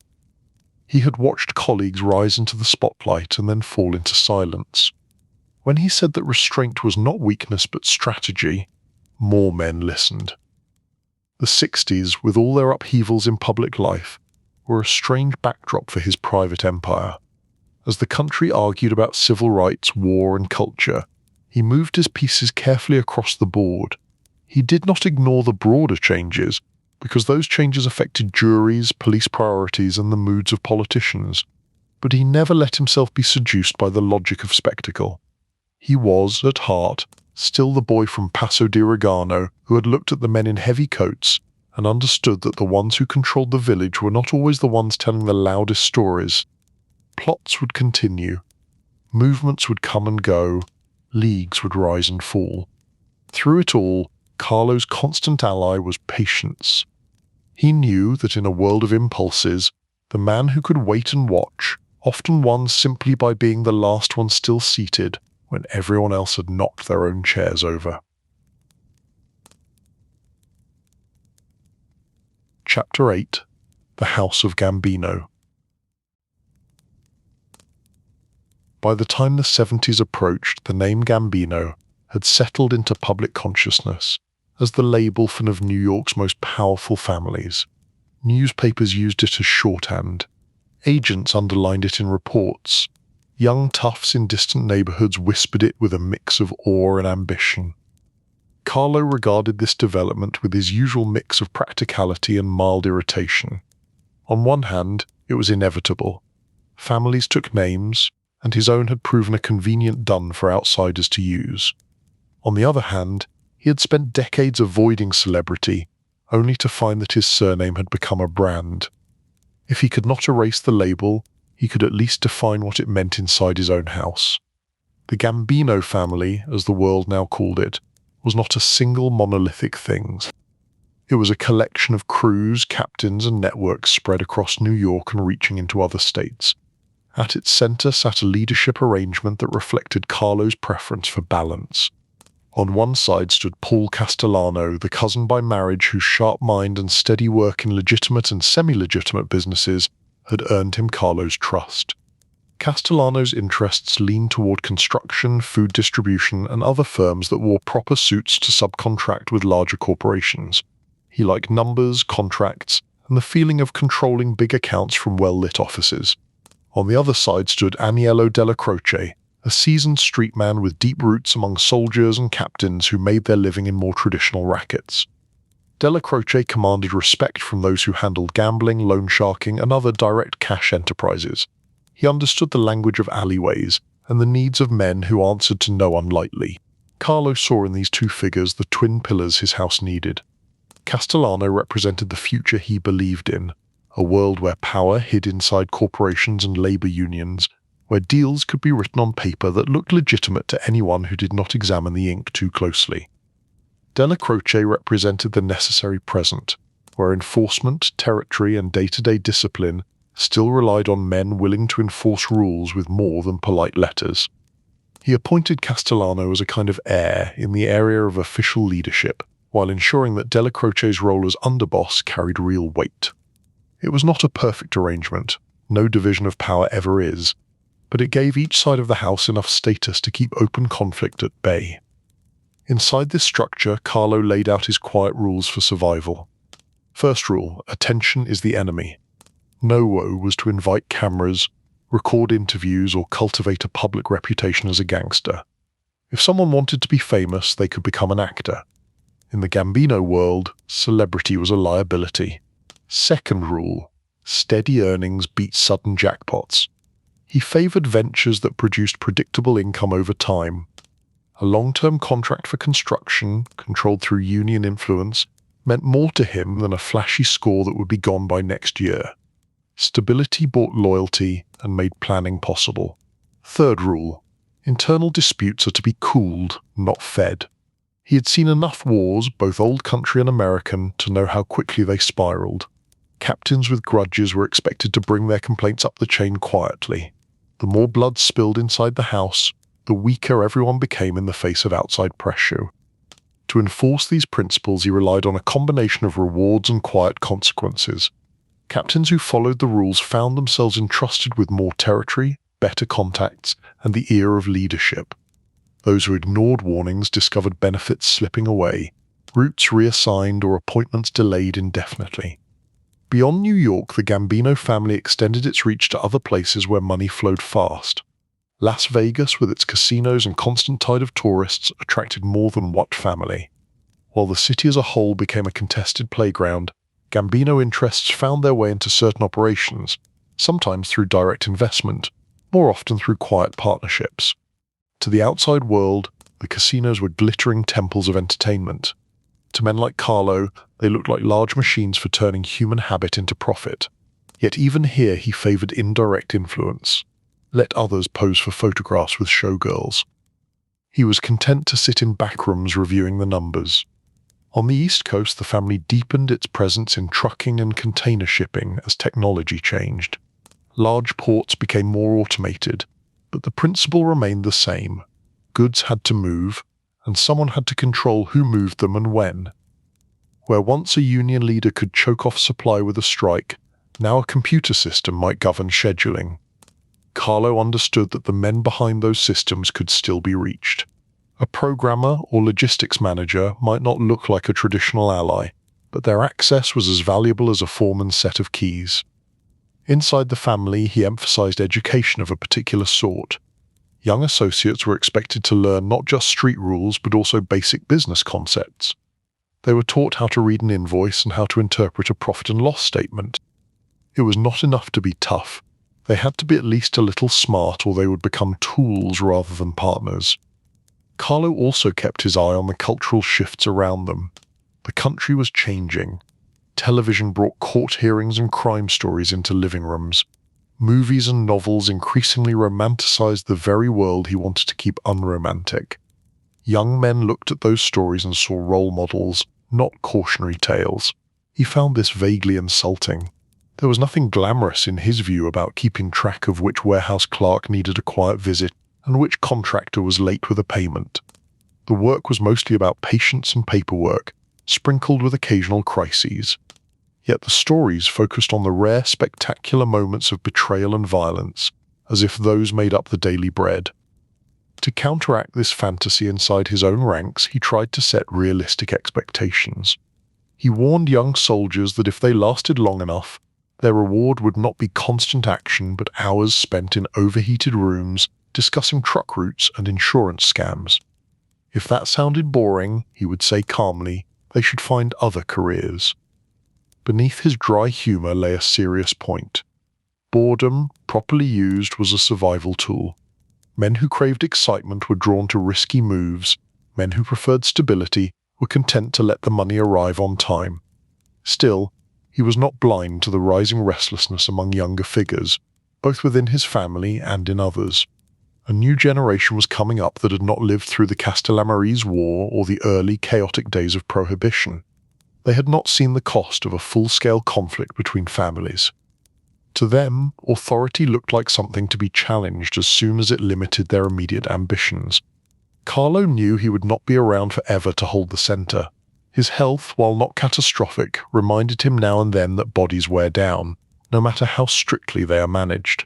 He had watched colleagues rise into the spotlight and then fall into silence. When he said that restraint was not weakness but strategy, more men listened. The 60s, with all their upheavals in public life, were a strange backdrop for his private empire. As the country argued about civil rights, war, and culture, he moved his pieces carefully across the board. He did not ignore the broader changes, because those changes affected juries, police priorities, and the moods of politicians. But he never let himself be seduced by the logic of spectacle. He was, at heart, still the boy from Passo di Regano who had looked at the men in heavy coats and understood that the ones who controlled the village were not always the ones telling the loudest stories. Plots would continue. Movements would come and go. Leagues would rise and fall. Through it all, Carlo's constant ally was patience. He knew that in a world of impulses, the man who could wait and watch often won simply by being the last one still seated when everyone else had knocked their own chairs over. Chapter 8: The House of Gambino. By the time the 70s approached, the name Gambino had settled into public consciousness as the label for one of New York's most powerful families. Newspapers used it as shorthand. Agents underlined it in reports. Young toughs in distant neighborhoods whispered it with a mix of awe and ambition. Carlo regarded this development with his usual mix of practicality and mild irritation. On one hand, it was inevitable. Families took names, and his own had proven a convenient dun for outsiders to use. On the other hand, he had spent decades avoiding celebrity, only to find that his surname had become a brand. If he could not erase the label, he could at least define what it meant inside his own house. The Gambino family, as the world now called it, was not a single monolithic thing. It was a collection of crews, captains, and networks spread across New York and reaching into other states. At its center sat a leadership arrangement that reflected Carlo's preference for balance. On one side stood Paul Castellano, the cousin by marriage whose sharp mind and steady work in legitimate and semi-legitimate businesses had earned him Carlo's trust. Castellano's interests leaned toward construction, food distribution, and other firms that wore proper suits to subcontract with larger corporations. He liked numbers, contracts, and the feeling of controlling big accounts from well-lit offices. On the other side stood Aniello della Croce, a seasoned street man with deep roots among soldiers and captains who made their living in more traditional rackets. Della Croce commanded respect from those who handled gambling, loan sharking, and other direct cash enterprises. He understood the language of alleyways and the needs of men who answered to no one lightly. Carlo saw in these two figures the twin pillars his house needed. Castellano represented the future he believed in, a world where power hid inside corporations and labor unions, where deals could be written on paper that looked legitimate to anyone who did not examine the ink too closely. Della Croce represented the necessary present, where enforcement, territory, and day-to-day discipline still relied on men willing to enforce rules with more than polite letters. He appointed Castellano as a kind of heir in the area of official leadership, while ensuring that Della Croce's role as underboss carried real weight. It was not a perfect arrangement, no division of power ever is, but it gave each side of the house enough status to keep open conflict at bay. Inside this structure, Carlo laid out his quiet rules for survival. First rule, attention is the enemy. No woe was to invite cameras, record interviews, or cultivate a public reputation as a gangster. If someone wanted to be famous, they could become an actor. In the Gambino world, celebrity was a liability. Second rule, steady earnings beat sudden jackpots. He favored ventures that produced predictable income over time. A long-term contract for construction, controlled through union influence, meant more to him than a flashy score that would be gone by next year. Stability bought loyalty and made planning possible. Third rule, internal disputes are to be cooled, not fed. He had seen enough wars, both old country and American, to know how quickly they spiraled. Captains with grudges were expected to bring their complaints up the chain quietly. The more blood spilled inside the house, the weaker everyone became in the face of outside pressure. To enforce these principles, he relied on a combination of rewards and quiet consequences. Captains who followed the rules found themselves entrusted with more territory, better contacts, and the ear of leadership. Those who ignored warnings discovered benefits slipping away, routes reassigned, or appointments delayed indefinitely. Beyond New York, the Gambino family extended its reach to other places where money flowed fast. Las Vegas, with its casinos and constant tide of tourists, attracted more than one family. While the city as a whole became a contested playground, Gambino interests found their way into certain operations, sometimes through direct investment, more often through quiet partnerships. To the outside world, the casinos were glittering temples of entertainment. To men like Carlo, they looked like large machines for turning human habit into profit. Yet even here he favored indirect influence. Let others pose for photographs with showgirls. He was content to sit in back rooms reviewing the numbers. On the East Coast, the family deepened its presence in trucking and container shipping as technology changed. Large ports became more automated, but the principle remained the same. Goods had to move, and someone had to control who moved them and when. Where once a union leader could choke off supply with a strike, now a computer system might govern scheduling. Carlo understood that the men behind those systems could still be reached. A programmer or logistics manager might not look like a traditional ally, but their access was as valuable as a foreman's set of keys. Inside the family, he emphasized education of a particular sort. Young associates were expected to learn not just street rules, but also basic business concepts. They were taught how to read an invoice and how to interpret a profit and loss statement. It was not enough to be tough. They had to be at least a little smart, or they would become tools rather than partners. Carlo also kept his eye on the cultural shifts around them. The country was changing. Television brought court hearings and crime stories into living rooms. Movies and novels increasingly romanticized the very world he wanted to keep unromantic. Young men looked at those stories and saw role models, not cautionary tales. He found this vaguely insulting. There was nothing glamorous in his view about keeping track of which warehouse clerk needed a quiet visit and which contractor was late with a payment. The work was mostly about patience and paperwork, sprinkled with occasional crises. Yet the stories focused on the rare, spectacular moments of betrayal and violence, as if those made up the daily bread. To counteract this fantasy inside his own ranks, he tried to set realistic expectations. He warned young soldiers that if they lasted long enough, their reward would not be constant action but hours spent in overheated rooms discussing truck routes and insurance scams. If that sounded boring, he would say calmly, they should find other careers. Beneath his dry humor lay a serious point. Boredom, properly used, was a survival tool. Men who craved excitement were drawn to risky moves. Men who preferred stability were content to let the money arrive on time. Still, he was not blind to the rising restlessness among younger figures, both within his family and in others. A new generation was coming up that had not lived through the Castellamarese War or the early, chaotic days of Prohibition. They had not seen the cost of a full-scale conflict between families. To them, authority looked like something to be challenged as soon as it limited their immediate ambitions. Carlo knew he would not be around forever to hold the center. His health, while not catastrophic, reminded him now and then that bodies wear down, no matter how strictly they are managed.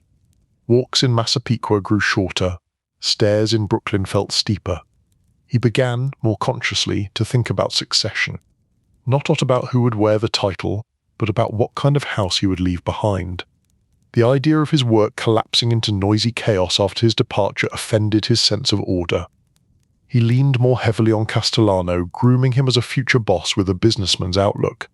Walks in Massapequa grew shorter, stairs in Brooklyn felt steeper. He began, more consciously, to think about succession. Not about who would wear the title, but about what kind of house he would leave behind. The idea of his work collapsing into noisy chaos after his departure offended his sense of order. He leaned more heavily on Castellano, grooming him as a future boss with a businessman's outlook.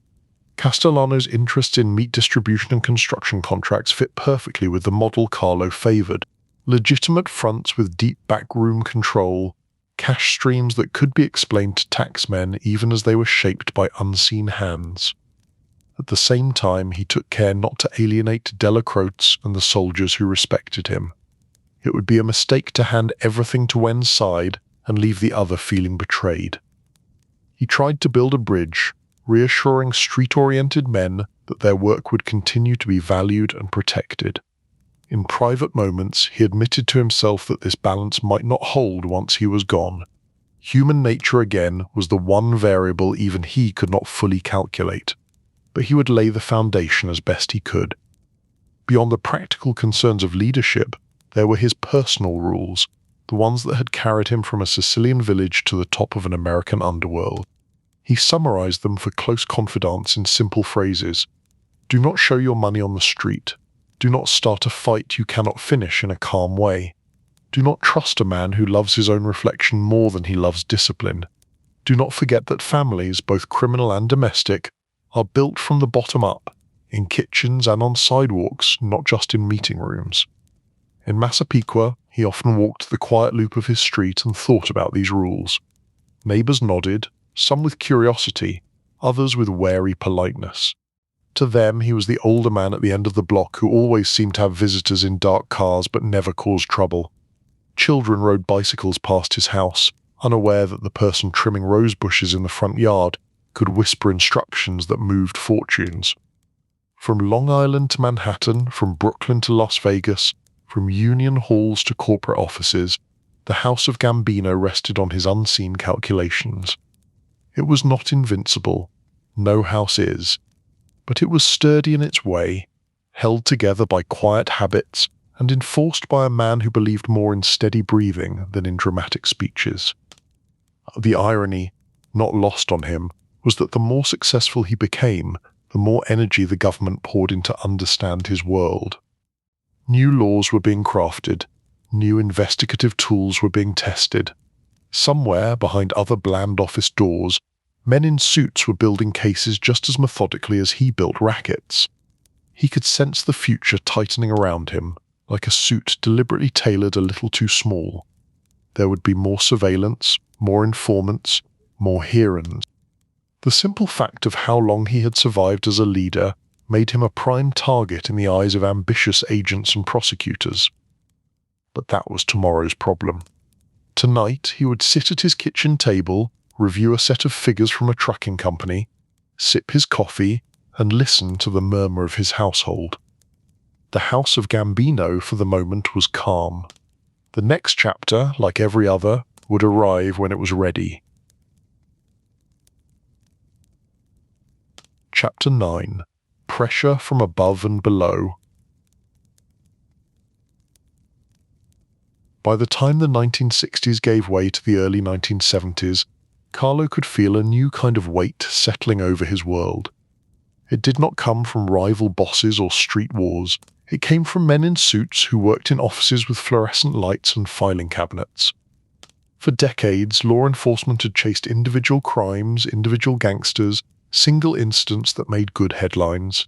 Castellano's interests in meat distribution and construction contracts fit perfectly with the model Carlo favored. Legitimate fronts with deep backroom control, cash streams that could be explained to taxmen even as they were shaped by unseen hands. At the same time, he took care not to alienate Delacroix and the soldiers who respected him. It would be a mistake to hand everything to one's side and leave the other feeling betrayed. He tried to build a bridge, reassuring street-oriented men that their work would continue to be valued and protected. In private moments, he admitted to himself that this balance might not hold once he was gone. Human nature again was the one variable even he could not fully calculate. But he would lay the foundation as best he could. Beyond the practical concerns of leadership, there were his personal rules, the ones that had carried him from a Sicilian village to the top of an American underworld. He summarized them for close confidants in simple phrases. Do not show your money on the street. Do not start a fight you cannot finish in a calm way. Do not trust a man who loves his own reflection more than he loves discipline. Do not forget that families, both criminal and domestic, are built from the bottom up, in kitchens and on sidewalks, not just in meeting rooms. In Massapequa, he often walked the quiet loop of his street and thought about these rules. Neighbors nodded, some with curiosity, others with wary politeness. To them, he was the older man at the end of the block who always seemed to have visitors in dark cars but never caused trouble. Children rode bicycles past his house, unaware that the person trimming rose bushes in the front yard could whisper instructions that moved fortunes. From Long Island to Manhattan, from Brooklyn to Las Vegas, from union halls to corporate offices, the house of Gambino rested on his unseen calculations. It was not invincible, no house is, but it was sturdy in its way, held together by quiet habits and enforced by a man who believed more in steady breathing than in dramatic speeches. The irony, not lost on him, was that the more successful he became, the more energy the government poured in to understand his world. New laws were being crafted, new investigative tools were being tested. Somewhere, behind other bland office doors, men in suits were building cases just as methodically as he built rackets. He could sense the future tightening around him, like a suit deliberately tailored a little too small. There would be more surveillance, more informants, more hearings. The simple fact of how long he had survived as a leader made him a prime target in the eyes of ambitious agents and prosecutors. But that was tomorrow's problem. Tonight, he would sit at his kitchen table, review a set of figures from a trucking company, sip his coffee, and listen to the murmur of his household. The house of Gambino, for the moment, was calm. The next chapter, like every other, would arrive when it was ready. Chapter 9. Pressure from above and below. By the time the 1960s gave way to the early 1970s, Carlo could feel a new kind of weight settling over his world. It did not come from rival bosses or street wars. It came from men in suits who worked in offices with fluorescent lights and filing cabinets. For decades, law enforcement had chased individual crimes, individual gangsters, single incidents that made good headlines.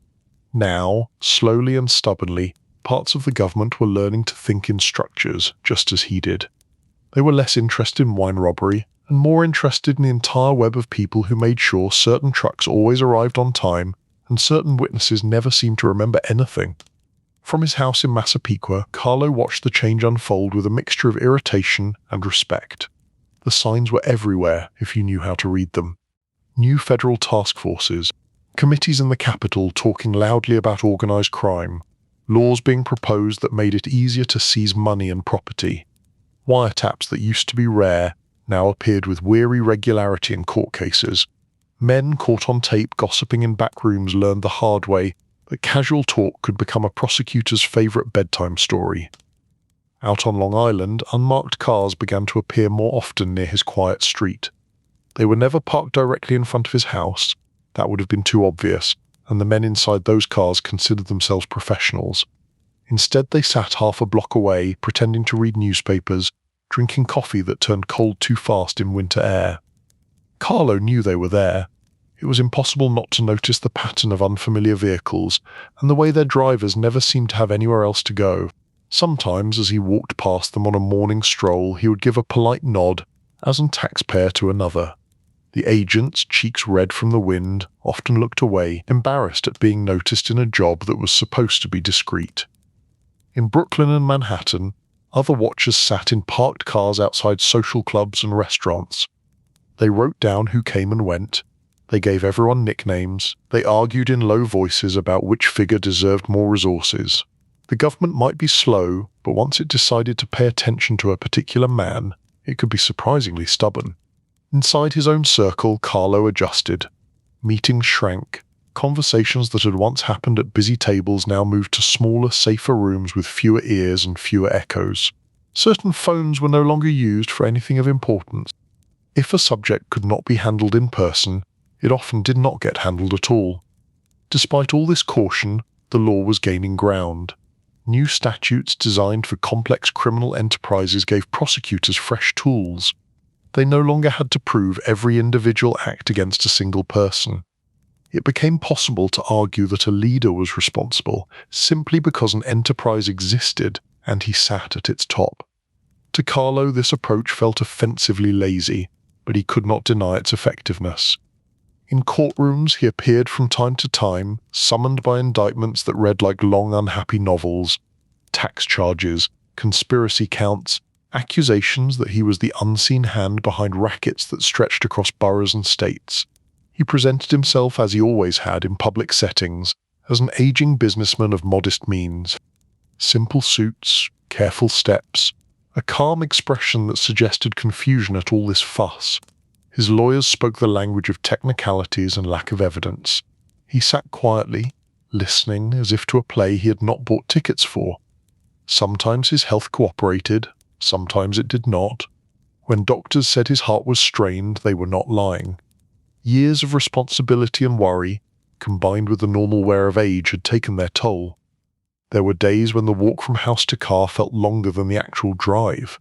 Now, slowly and stubbornly, parts of the government were learning to think in structures, just as he did. They were less interested in wine robbery, and more interested in the entire web of people who made sure certain trucks always arrived on time, and certain witnesses never seemed to remember anything. From his house in Massapequa, Carlo watched the change unfold with a mixture of irritation and respect. The signs were everywhere if you knew how to read them. New federal task forces, committees in the Capitol talking loudly about organized crime, laws being proposed that made it easier to seize money and property. Wiretaps that used to be rare now appeared with weary regularity in court cases. Men caught on tape gossiping in back rooms learned the hard way that casual talk could become a prosecutor's favorite bedtime story. Out on Long Island, unmarked cars began to appear more often near his quiet street. They were never parked directly in front of his house. That would have been too obvious, and the men inside those cars considered themselves professionals. Instead, they sat half a block away, pretending to read newspapers, drinking coffee that turned cold too fast in winter air. Carlo knew they were there. It was impossible not to notice the pattern of unfamiliar vehicles, and the way their drivers never seemed to have anywhere else to go. Sometimes, as he walked past them on a morning stroll, he would give a polite nod, as a taxpayer to another. The agents, cheeks red from the wind, often looked away, embarrassed at being noticed in a job that was supposed to be discreet. In Brooklyn and Manhattan, other watchers sat in parked cars outside social clubs and restaurants. They wrote down who came and went. They gave everyone nicknames. They argued in low voices about which figure deserved more resources. The government might be slow, but once it decided to pay attention to a particular man, it could be surprisingly stubborn. Inside his own circle, Carlo adjusted. Meetings shrank. Conversations that had once happened at busy tables now moved to smaller, safer rooms with fewer ears and fewer echoes. Certain phones were no longer used for anything of importance. If a subject could not be handled in person, it often did not get handled at all. Despite all this caution, the law was gaining ground. New statutes designed for complex criminal enterprises gave prosecutors fresh tools. They no longer had to prove every individual act against a single person. It became possible to argue that a leader was responsible simply because an enterprise existed and he sat at its top. To Carlo, this approach felt offensively lazy, but he could not deny its effectiveness. In courtrooms, he appeared from time to time, summoned by indictments that read like long, unhappy novels. Tax charges, conspiracy counts, accusations that he was the unseen hand behind rackets that stretched across boroughs and states. He presented himself as he always had in public settings, as an aging businessman of modest means. Simple suits, careful steps, a calm expression that suggested confusion at all this fuss. His lawyers spoke the language of technicalities and lack of evidence. He sat quietly, listening as if to a play he had not bought tickets for. Sometimes his health cooperated, sometimes it did not. When doctors said his heart was strained, they were not lying. Years of responsibility and worry, combined with the normal wear of age, had taken their toll. There were days when the walk from house to car felt longer than the actual drive.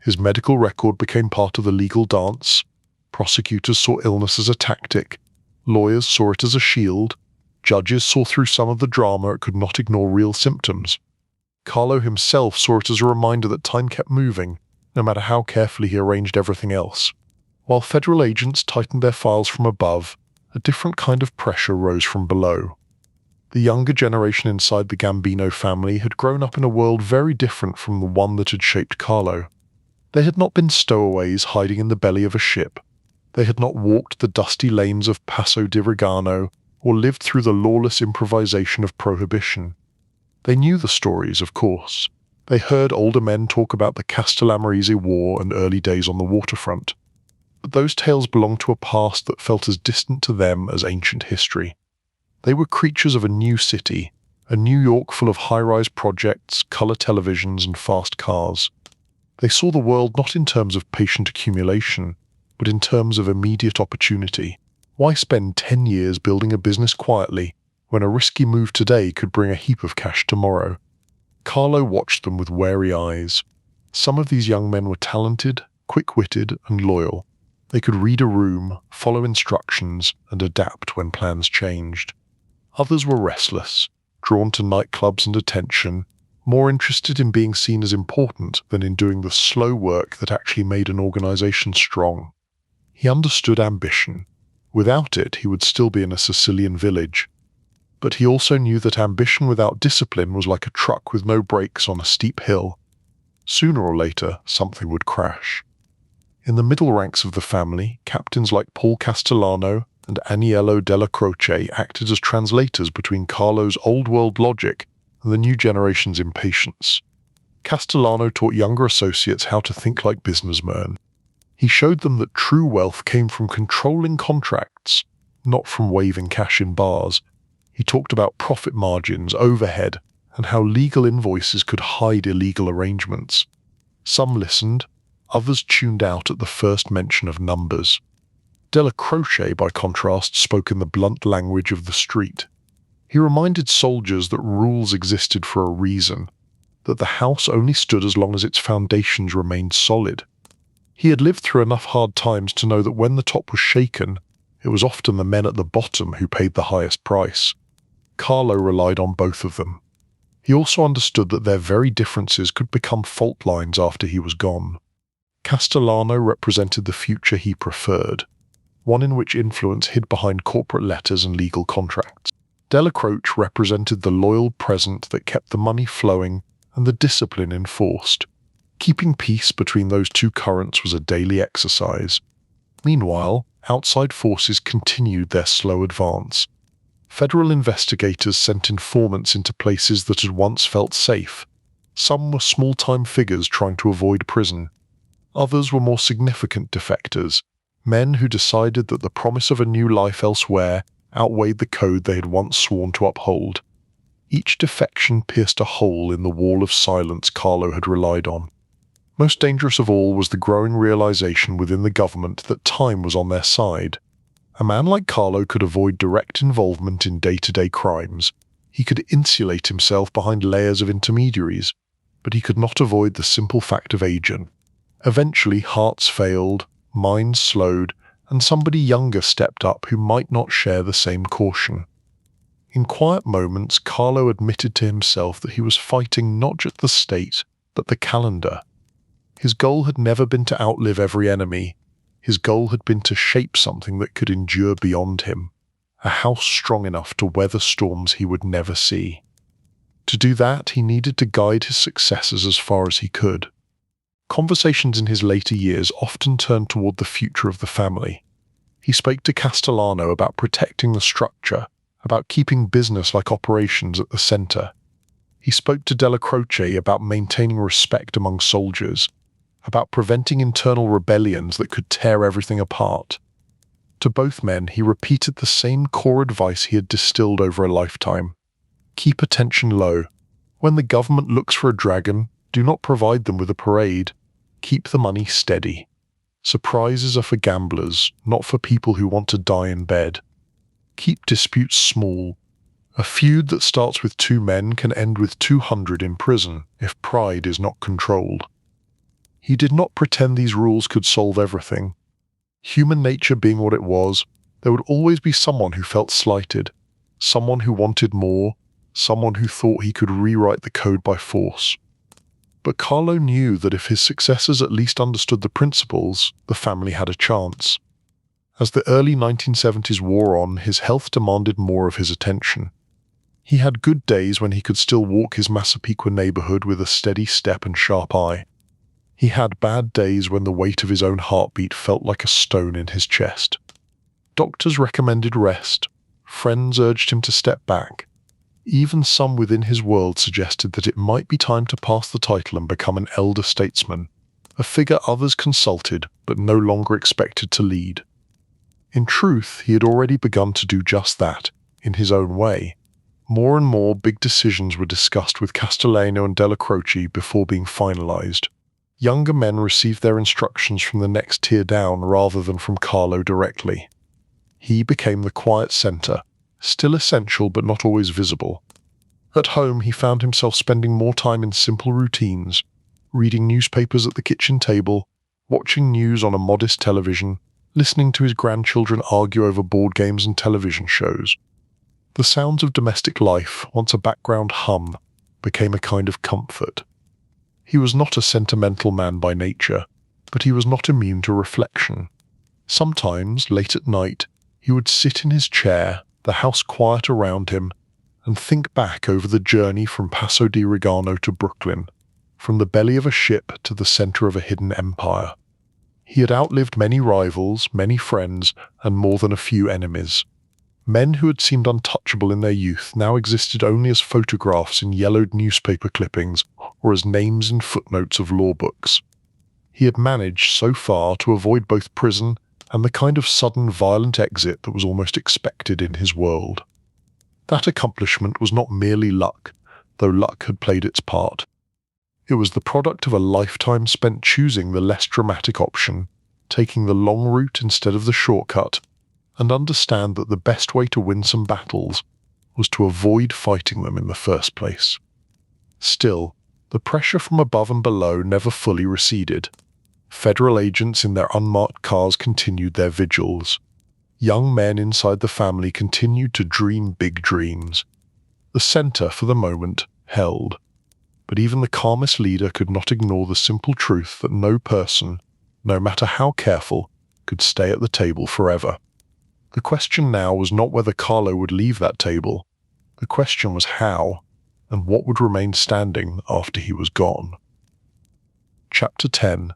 His medical record became part of the legal dance. Prosecutors saw illness as a tactic. Lawyers saw it as a shield. Judges saw through some of the drama it could not ignore real symptoms. Carlo himself saw it as a reminder that time kept moving, no matter how carefully he arranged everything else. While federal agents tightened their files from above, a different kind of pressure rose from below. The younger generation inside the Gambino family had grown up in a world very different from the one that had shaped Carlo. They had not been stowaways hiding in the belly of a ship. They had not walked the dusty lanes of Paso di Regano or lived through the lawless improvisation of prohibition. They knew the stories, of course. They heard older men talk about the Castellammarese War and early days on the waterfront. But those tales belonged to a past that felt as distant to them as ancient history. They were creatures of a new city, a New York full of high-rise projects, color televisions, and fast cars. They saw the world not in terms of patient accumulation, but in terms of immediate opportunity. Why spend 10 years building a business quietly when a risky move today could bring a heap of cash tomorrow? Carlo watched them with wary eyes. Some of these young men were talented, quick-witted, and loyal. They could read a room, follow instructions, and adapt when plans changed. Others were restless, drawn to nightclubs and attention, more interested in being seen as important than in doing the slow work that actually made an organization strong. He understood ambition. Without it, he would still be in a Sicilian village. But he also knew that ambition without discipline was like a truck with no brakes on a steep hill. Sooner or later, something would crash. In the middle ranks of the family, captains like Paul Castellano and Aniello della Croce acted as translators between Carlo's old-world logic and the new generation's impatience. Castellano taught younger associates how to think like businessmen. He showed them that true wealth came from controlling contracts, not from waving cash in bars. He talked about profit margins, overhead, and how legal invoices could hide illegal arrangements. Some listened, others tuned out at the first mention of numbers. Della Croce, by contrast, spoke in the blunt language of the street. He reminded soldiers that rules existed for a reason, that the house only stood as long as its foundations remained solid. He had lived through enough hard times to know that when the top was shaken, it was often the men at the bottom who paid the highest price. Carlo relied on both of them. He also understood that their very differences could become fault lines after he was gone. Castellano represented the future he preferred, one in which influence hid behind corporate letters and legal contracts. Della Croce represented the loyal present that kept the money flowing and the discipline enforced. Keeping peace between those two currents was a daily exercise. Meanwhile, outside forces continued their slow advance. Federal investigators sent informants into places that had once felt safe. Some were small-time figures trying to avoid prison. Others were more significant defectors, men who decided that the promise of a new life elsewhere outweighed the code they had once sworn to uphold. Each defection pierced a hole in the wall of silence Carlo had relied on. Most dangerous of all was the growing realization within the government that time was on their side. A man like Carlo could avoid direct involvement in day-to-day crimes. He could insulate himself behind layers of intermediaries, but he could not avoid the simple fact of aging. Eventually, hearts failed, minds slowed, and somebody younger stepped up who might not share the same caution. In quiet moments, Carlo admitted to himself that he was fighting not just the state, but the calendar. His goal had never been to outlive every enemy. His goal had been to shape something that could endure beyond him, a house strong enough to weather storms he would never see. To do that, he needed to guide his successors as far as he could. Conversations in his later years often turned toward the future of the family. He spoke to Castellano about protecting the structure, about keeping business like operations at the center. He spoke to Della Croce about maintaining respect among soldiers, about preventing internal rebellions that could tear everything apart. To both men, he repeated the same core advice he had distilled over a lifetime. Keep attention low. When the government looks for a dragon, do not provide them with a parade. Keep the money steady. Surprises are for gamblers, not for people who want to die in bed. Keep disputes small. A feud that starts with 2 men can end with 200 in prison if pride is not controlled. He did not pretend these rules could solve everything. Human nature being what it was, there would always be someone who felt slighted, someone who wanted more, someone who thought he could rewrite the code by force. But Carlo knew that if his successors at least understood the principles, the family had a chance. As the early 1970s wore on, his health demanded more of his attention. He had good days when he could still walk his Massapequa neighborhood with a steady step and sharp eye. He had bad days when the weight of his own heartbeat felt like a stone in his chest. Doctors recommended rest. Friends urged him to step back. Even some within his world suggested that it might be time to pass the title and become an elder statesman, a figure others consulted but no longer expected to lead. In truth, he had already begun to do just that, in his own way. More and more big decisions were discussed with Castellano and Della Croce before being finalized. Younger men received their instructions from the next tier down rather than from Carlo directly. He became the quiet center, still essential but not always visible. At home, he found himself spending more time in simple routines, reading newspapers at the kitchen table, watching news on a modest television, listening to his grandchildren argue over board games and television shows. The sounds of domestic life, once a background hum, became a kind of comfort. He was not a sentimental man by nature, but he was not immune to reflection. Sometimes, late at night, he would sit in his chair, the house quiet around him, and think back over the journey from Paso di Regano to Brooklyn, from the belly of a ship to the center of a hidden empire. He had outlived many rivals, many friends, and more than a few enemies. Men who had seemed untouchable in their youth now existed only as photographs in yellowed newspaper clippings or as names in footnotes of law books. He had managed, so far, to avoid both prison and the kind of sudden violent exit that was almost expected in his world. That accomplishment was not merely luck, though luck had played its part. It was the product of a lifetime spent choosing the less dramatic option, taking the long route instead of the shortcut, and understand that the best way to win some battles was to avoid fighting them in the first place. Still, the pressure from above and below never fully receded. Federal agents in their unmarked cars continued their vigils. Young men inside the family continued to dream big dreams. The center, for the moment, held. But even the calmest leader could not ignore the simple truth that no person, no matter how careful, could stay at the table forever. The question now was not whether Carlo would leave that table. The question was how, and what would remain standing after he was gone. Chapter 10.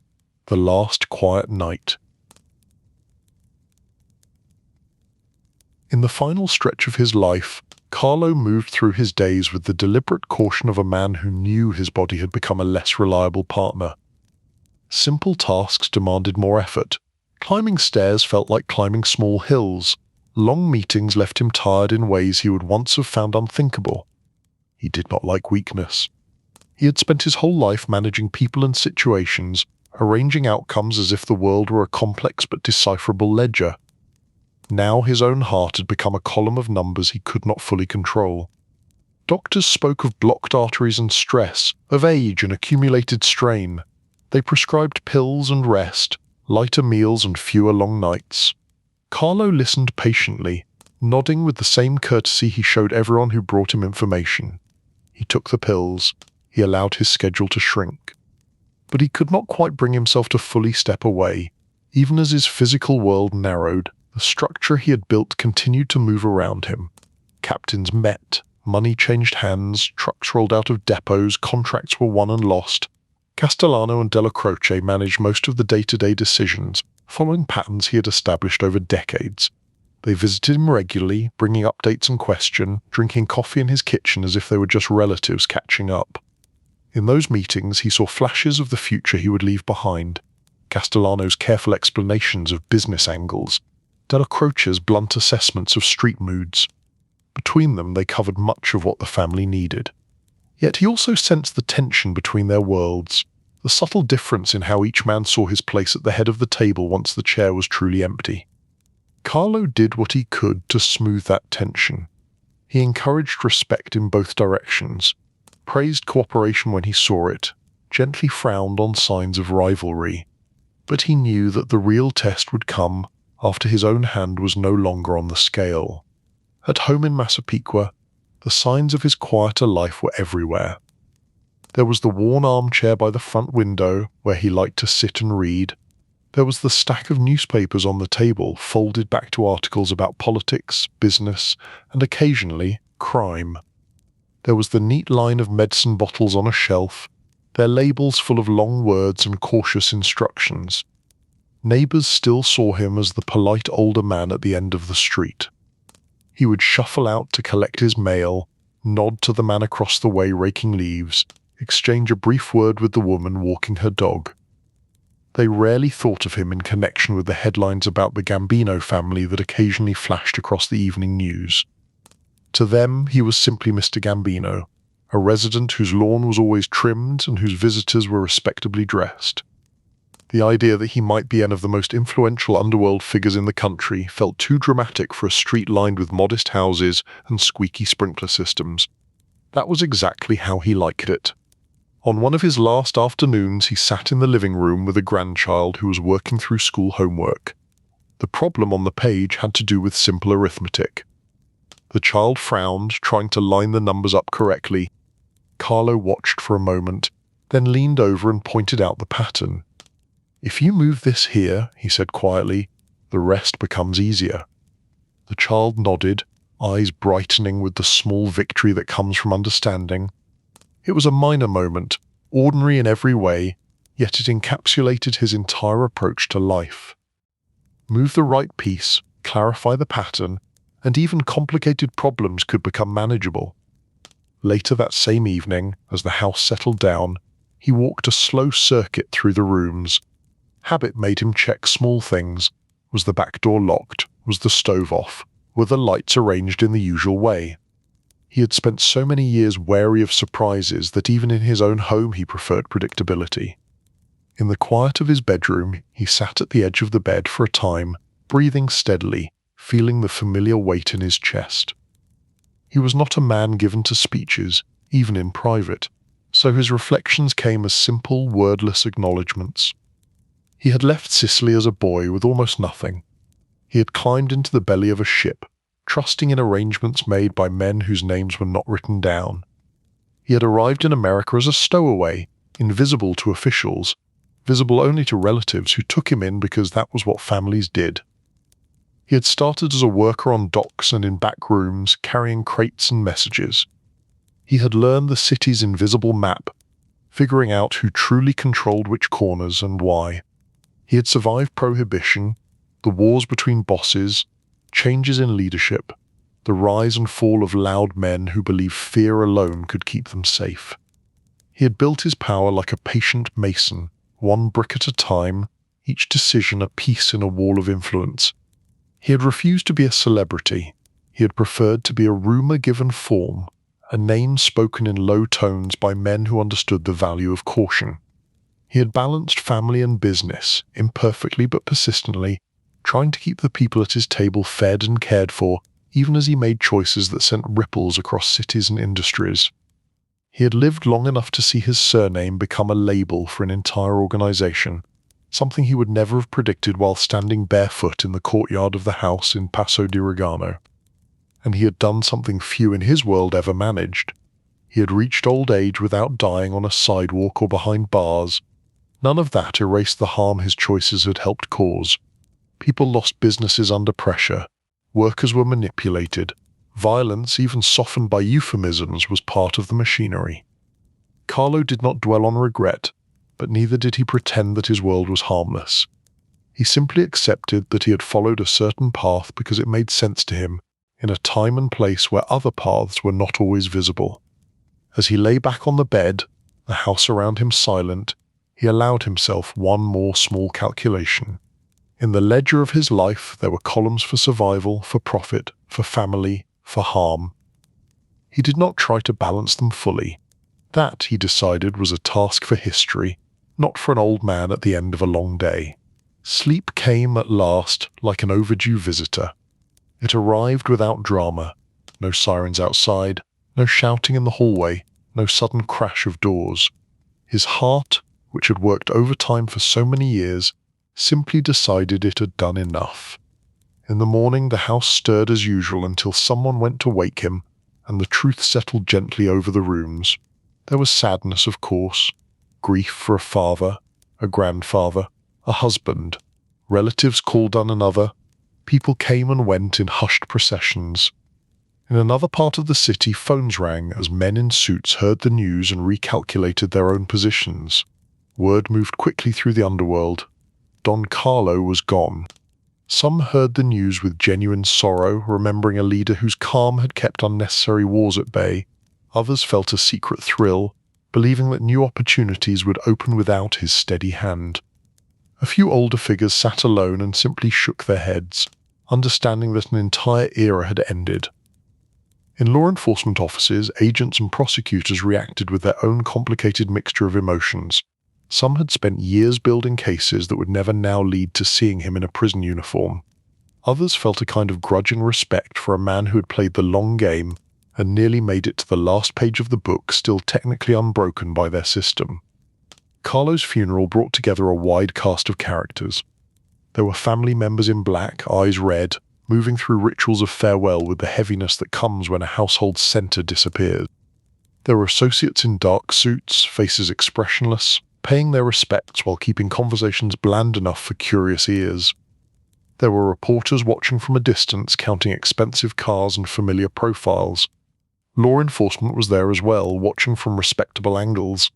The Last Quiet Night. In the final stretch of his life, Carlo moved through his days with the deliberate caution of a man who knew his body had become a less reliable partner. Simple tasks demanded more effort. Climbing stairs felt like climbing small hills. Long meetings left him tired in ways he would once have found unthinkable. He did not like weakness. He had spent his whole life managing people and situations, arranging outcomes as if the world were a complex but decipherable ledger. Now his own heart had become a column of numbers he could not fully control. Doctors spoke of blocked arteries and stress, of age and accumulated strain. They prescribed pills and rest, lighter meals and fewer long nights. Carlo listened patiently, nodding with the same courtesy he showed everyone who brought him information. He took the pills. He allowed his schedule to shrink. But he could not quite bring himself to fully step away. Even as his physical world narrowed, the structure he had built continued to move around him. Captains met, money changed hands, trucks rolled out of depots, contracts were won and lost. Castellano and Della Croce managed most of the day-to-day decisions, following patterns he had established over decades. They visited him regularly, bringing updates and questions, drinking coffee in his kitchen as if they were just relatives catching up. In those meetings, he saw flashes of the future he would leave behind, Castellano's careful explanations of business angles, Della Croce's blunt assessments of street moods. Between them, they covered much of what the family needed. Yet he also sensed the tension between their worlds, the subtle difference in how each man saw his place at the head of the table once the chair was truly empty. Carlo did what he could to smooth that tension. He encouraged respect in both directions, praised cooperation when he saw it, gently frowned on signs of rivalry. But he knew that the real test would come after his own hand was no longer on the scale. At home in Massapequa, the signs of his quieter life were everywhere. There was the worn armchair by the front window where he liked to sit and read. There was the stack of newspapers on the table folded back to articles about politics, business, and occasionally crime. There was the neat line of medicine bottles on a shelf, their labels full of long words and cautious instructions. Neighbors still saw him as the polite older man at the end of the street. He would shuffle out to collect his mail, nod to the man across the way raking leaves, exchange a brief word with the woman walking her dog. They rarely thought of him in connection with the headlines about the Gambino family that occasionally flashed across the evening news. To them, he was simply Mr. Gambino, a resident whose lawn was always trimmed and whose visitors were respectably dressed. The idea that he might be one of the most influential underworld figures in the country felt too dramatic for a street lined with modest houses and squeaky sprinkler systems. That was exactly how he liked it. On one of his last afternoons, he sat in the living room with a grandchild who was working through school homework. The problem on the page had to do with simple arithmetic. The child frowned, trying to line the numbers up correctly. Carlo watched for a moment, then leaned over and pointed out the pattern. "If you move this here," he said quietly, "the rest becomes easier." The child nodded, eyes brightening with the small victory that comes from understanding. It was a minor moment, ordinary in every way, yet it encapsulated his entire approach to life. Move the right piece, clarify the pattern, and even complicated problems could become manageable. Later that same evening, as the house settled down, he walked a slow circuit through the rooms. Habit made him check small things. Was the back door locked? Was the stove off? Were the lights arranged in the usual way? He had spent so many years wary of surprises that even in his own home he preferred predictability. In the quiet of his bedroom, he sat at the edge of the bed for a time, breathing steadily, feeling the familiar weight in his chest. He was not a man given to speeches, even in private, so his reflections came as simple, wordless acknowledgments. He had left Sicily as a boy with almost nothing. He had climbed into the belly of a ship, trusting in arrangements made by men whose names were not written down. He had arrived in America as a stowaway, invisible to officials, visible only to relatives who took him in because that was what families did. He had started as a worker on docks and in back rooms, carrying crates and messages. He had learned the city's invisible map, figuring out who truly controlled which corners and why. He had survived prohibition, the wars between bosses, changes in leadership, the rise and fall of loud men who believed fear alone could keep them safe. He had built his power like a patient mason, one brick at a time, each decision a piece in a wall of influence. He had refused to be a celebrity. He had preferred to be a rumor given form, a name spoken in low tones by men who understood the value of caution. He had balanced family and business, imperfectly but persistently, trying to keep the people at his table fed and cared for, even as he made choices that sent ripples across cities and industries. He had lived long enough to see his surname become a label for an entire organization, something he would never have predicted while standing barefoot in the courtyard of the house in Passo di Regano. And he had done something few in his world ever managed. He had reached old age without dying on a sidewalk or behind bars. None of that erased the harm his choices had helped cause. People lost businesses under pressure. Workers were manipulated. Violence, even softened by euphemisms, was part of the machinery. Carlo did not dwell on regret, but neither did he pretend that his world was harmless. He simply accepted that he had followed a certain path because it made sense to him, in a time and place where other paths were not always visible. As he lay back on the bed, the house around him silent, he allowed himself one more small calculation. In the ledger of his life, there were columns for survival, for profit, for family, for harm. He did not try to balance them fully. That, he decided, was a task for history, not for an old man at the end of a long day. Sleep came at last like an overdue visitor. It arrived without drama. No sirens outside, no shouting in the hallway, no sudden crash of doors. His heart, which had worked overtime for so many years, simply decided it had done enough. In the morning, the house stirred as usual until someone went to wake him, and the truth settled gently over the rooms. There was sadness, of course, grief for a father, a grandfather, a husband. Relatives called on another. People came and went in hushed processions. In another part of the city, phones rang as men in suits heard the news and recalculated their own positions. Word moved quickly through the underworld. Don Carlo was gone. Some heard the news with genuine sorrow, remembering a leader whose calm had kept unnecessary wars at bay. Others felt a secret thrill, believing that new opportunities would open without his steady hand. A few older figures sat alone and simply shook their heads, understanding that an entire era had ended. In law enforcement offices, agents and prosecutors reacted with their own complicated mixture of emotions. Some had spent years building cases that would never now lead to seeing him in a prison uniform. Others felt a kind of grudging respect for a man who had played the long game and nearly made it to the last page of the book still technically unbroken by their system. Carlo's funeral brought together a wide cast of characters. There were family members in black, eyes red, moving through rituals of farewell with the heaviness that comes when a household center disappears. There were associates in dark suits, faces expressionless, paying their respects while keeping conversations bland enough for curious ears. There were reporters watching from a distance, counting expensive cars and familiar profiles. Law enforcement was there as well, watching from respectable angles.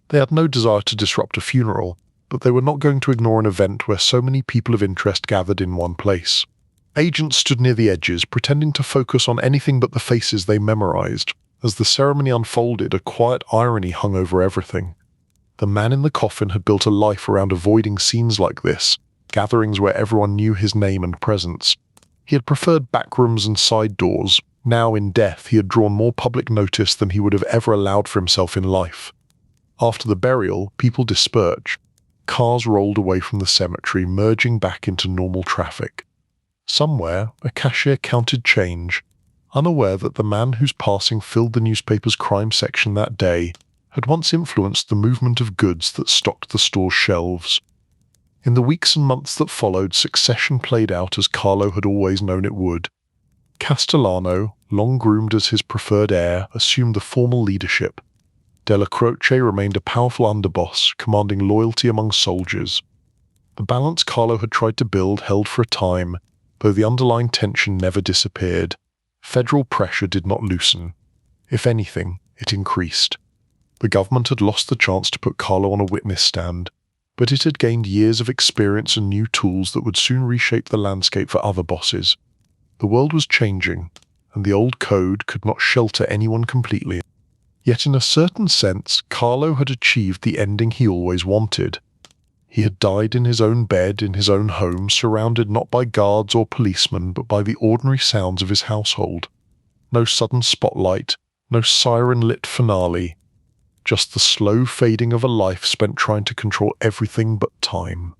They had no desire to disrupt a funeral, but they were not going to ignore an event where so many people of interest gathered in one place. Agents stood near the edges, pretending to focus on anything but the faces they memorized. As the ceremony unfolded, a quiet irony hung over everything. The man in the coffin had built a life around avoiding scenes like this, gatherings where everyone knew his name and presence. He had preferred backrooms and side doors. Now, in death, he had drawn more public notice than he would have ever allowed for himself in life. After the burial, people dispersed. Cars rolled away from the cemetery, merging back into normal traffic. Somewhere, a cashier counted change, unaware that the man whose passing filled the newspaper's crime section that day had once influenced the movement of goods that stocked the store's shelves. In the weeks and months that followed, succession played out as Carlo had always known it would. Castellano, long groomed as his preferred heir, assumed the formal leadership. Della Croce remained a powerful underboss, commanding loyalty among soldiers. The balance Carlo had tried to build held for a time, though the underlying tension never disappeared. Federal pressure did not loosen. If anything, it increased. The government had lost the chance to put Carlo on a witness stand, but it had gained years of experience and new tools that would soon reshape the landscape for other bosses. The world was changing, and the old code could not shelter anyone completely. Yet in a certain sense, Carlo had achieved the ending he always wanted. He had died in his own bed, in his own home, surrounded not by guards or policemen, but by the ordinary sounds of his household. No sudden spotlight, no siren-lit finale, just the slow fading of a life spent trying to control everything but time.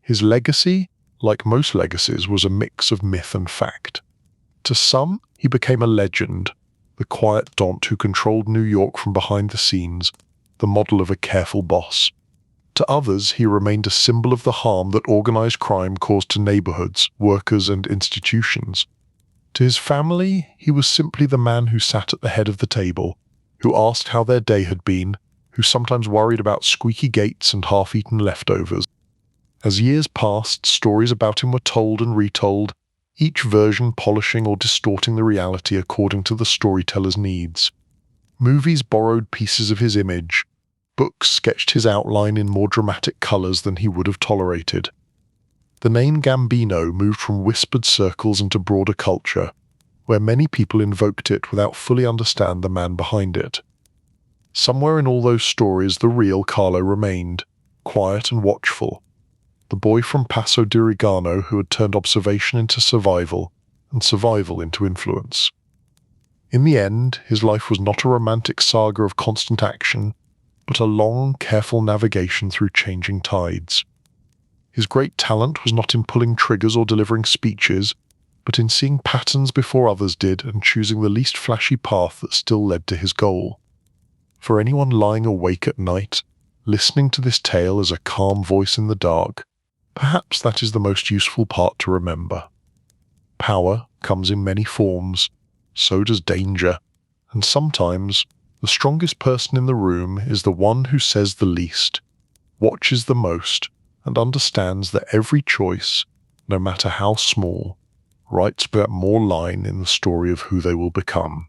His legacy, like most legacies, was a mix of myth and fact. To some, he became a legend, the quiet Dont who controlled New York from behind the scenes, the model of a careful boss. To others, he remained a symbol of the harm that organized crime caused to neighborhoods, workers, and institutions. To his family, he was simply the man who sat at the head of the table, who asked how their day had been, who sometimes worried about squeaky gates and half-eaten leftovers. As years passed, stories about him were told and retold, each version polishing or distorting the reality according to the storyteller's needs. Movies borrowed pieces of his image. Books sketched his outline in more dramatic colors than he would have tolerated. The name Gambino moved from whispered circles into broader culture, where many people invoked it without fully understanding the man behind it. Somewhere in all those stories, the real Carlo remained, quiet and watchful, the boy from Paso di Regano who had turned observation into survival and survival into influence. In the end, his life was not a romantic saga of constant action, but a long, careful navigation through changing tides. His great talent was not in pulling triggers or delivering speeches, but in seeing patterns before others did and choosing the least flashy path that still led to his goal. For anyone lying awake at night, listening to this tale as a calm voice in the dark, perhaps that is the most useful part to remember. Power comes in many forms, so does danger, and sometimes the strongest person in the room is the one who says the least, watches the most, and understands that every choice, no matter how small, writes but more line in the story of who they will become.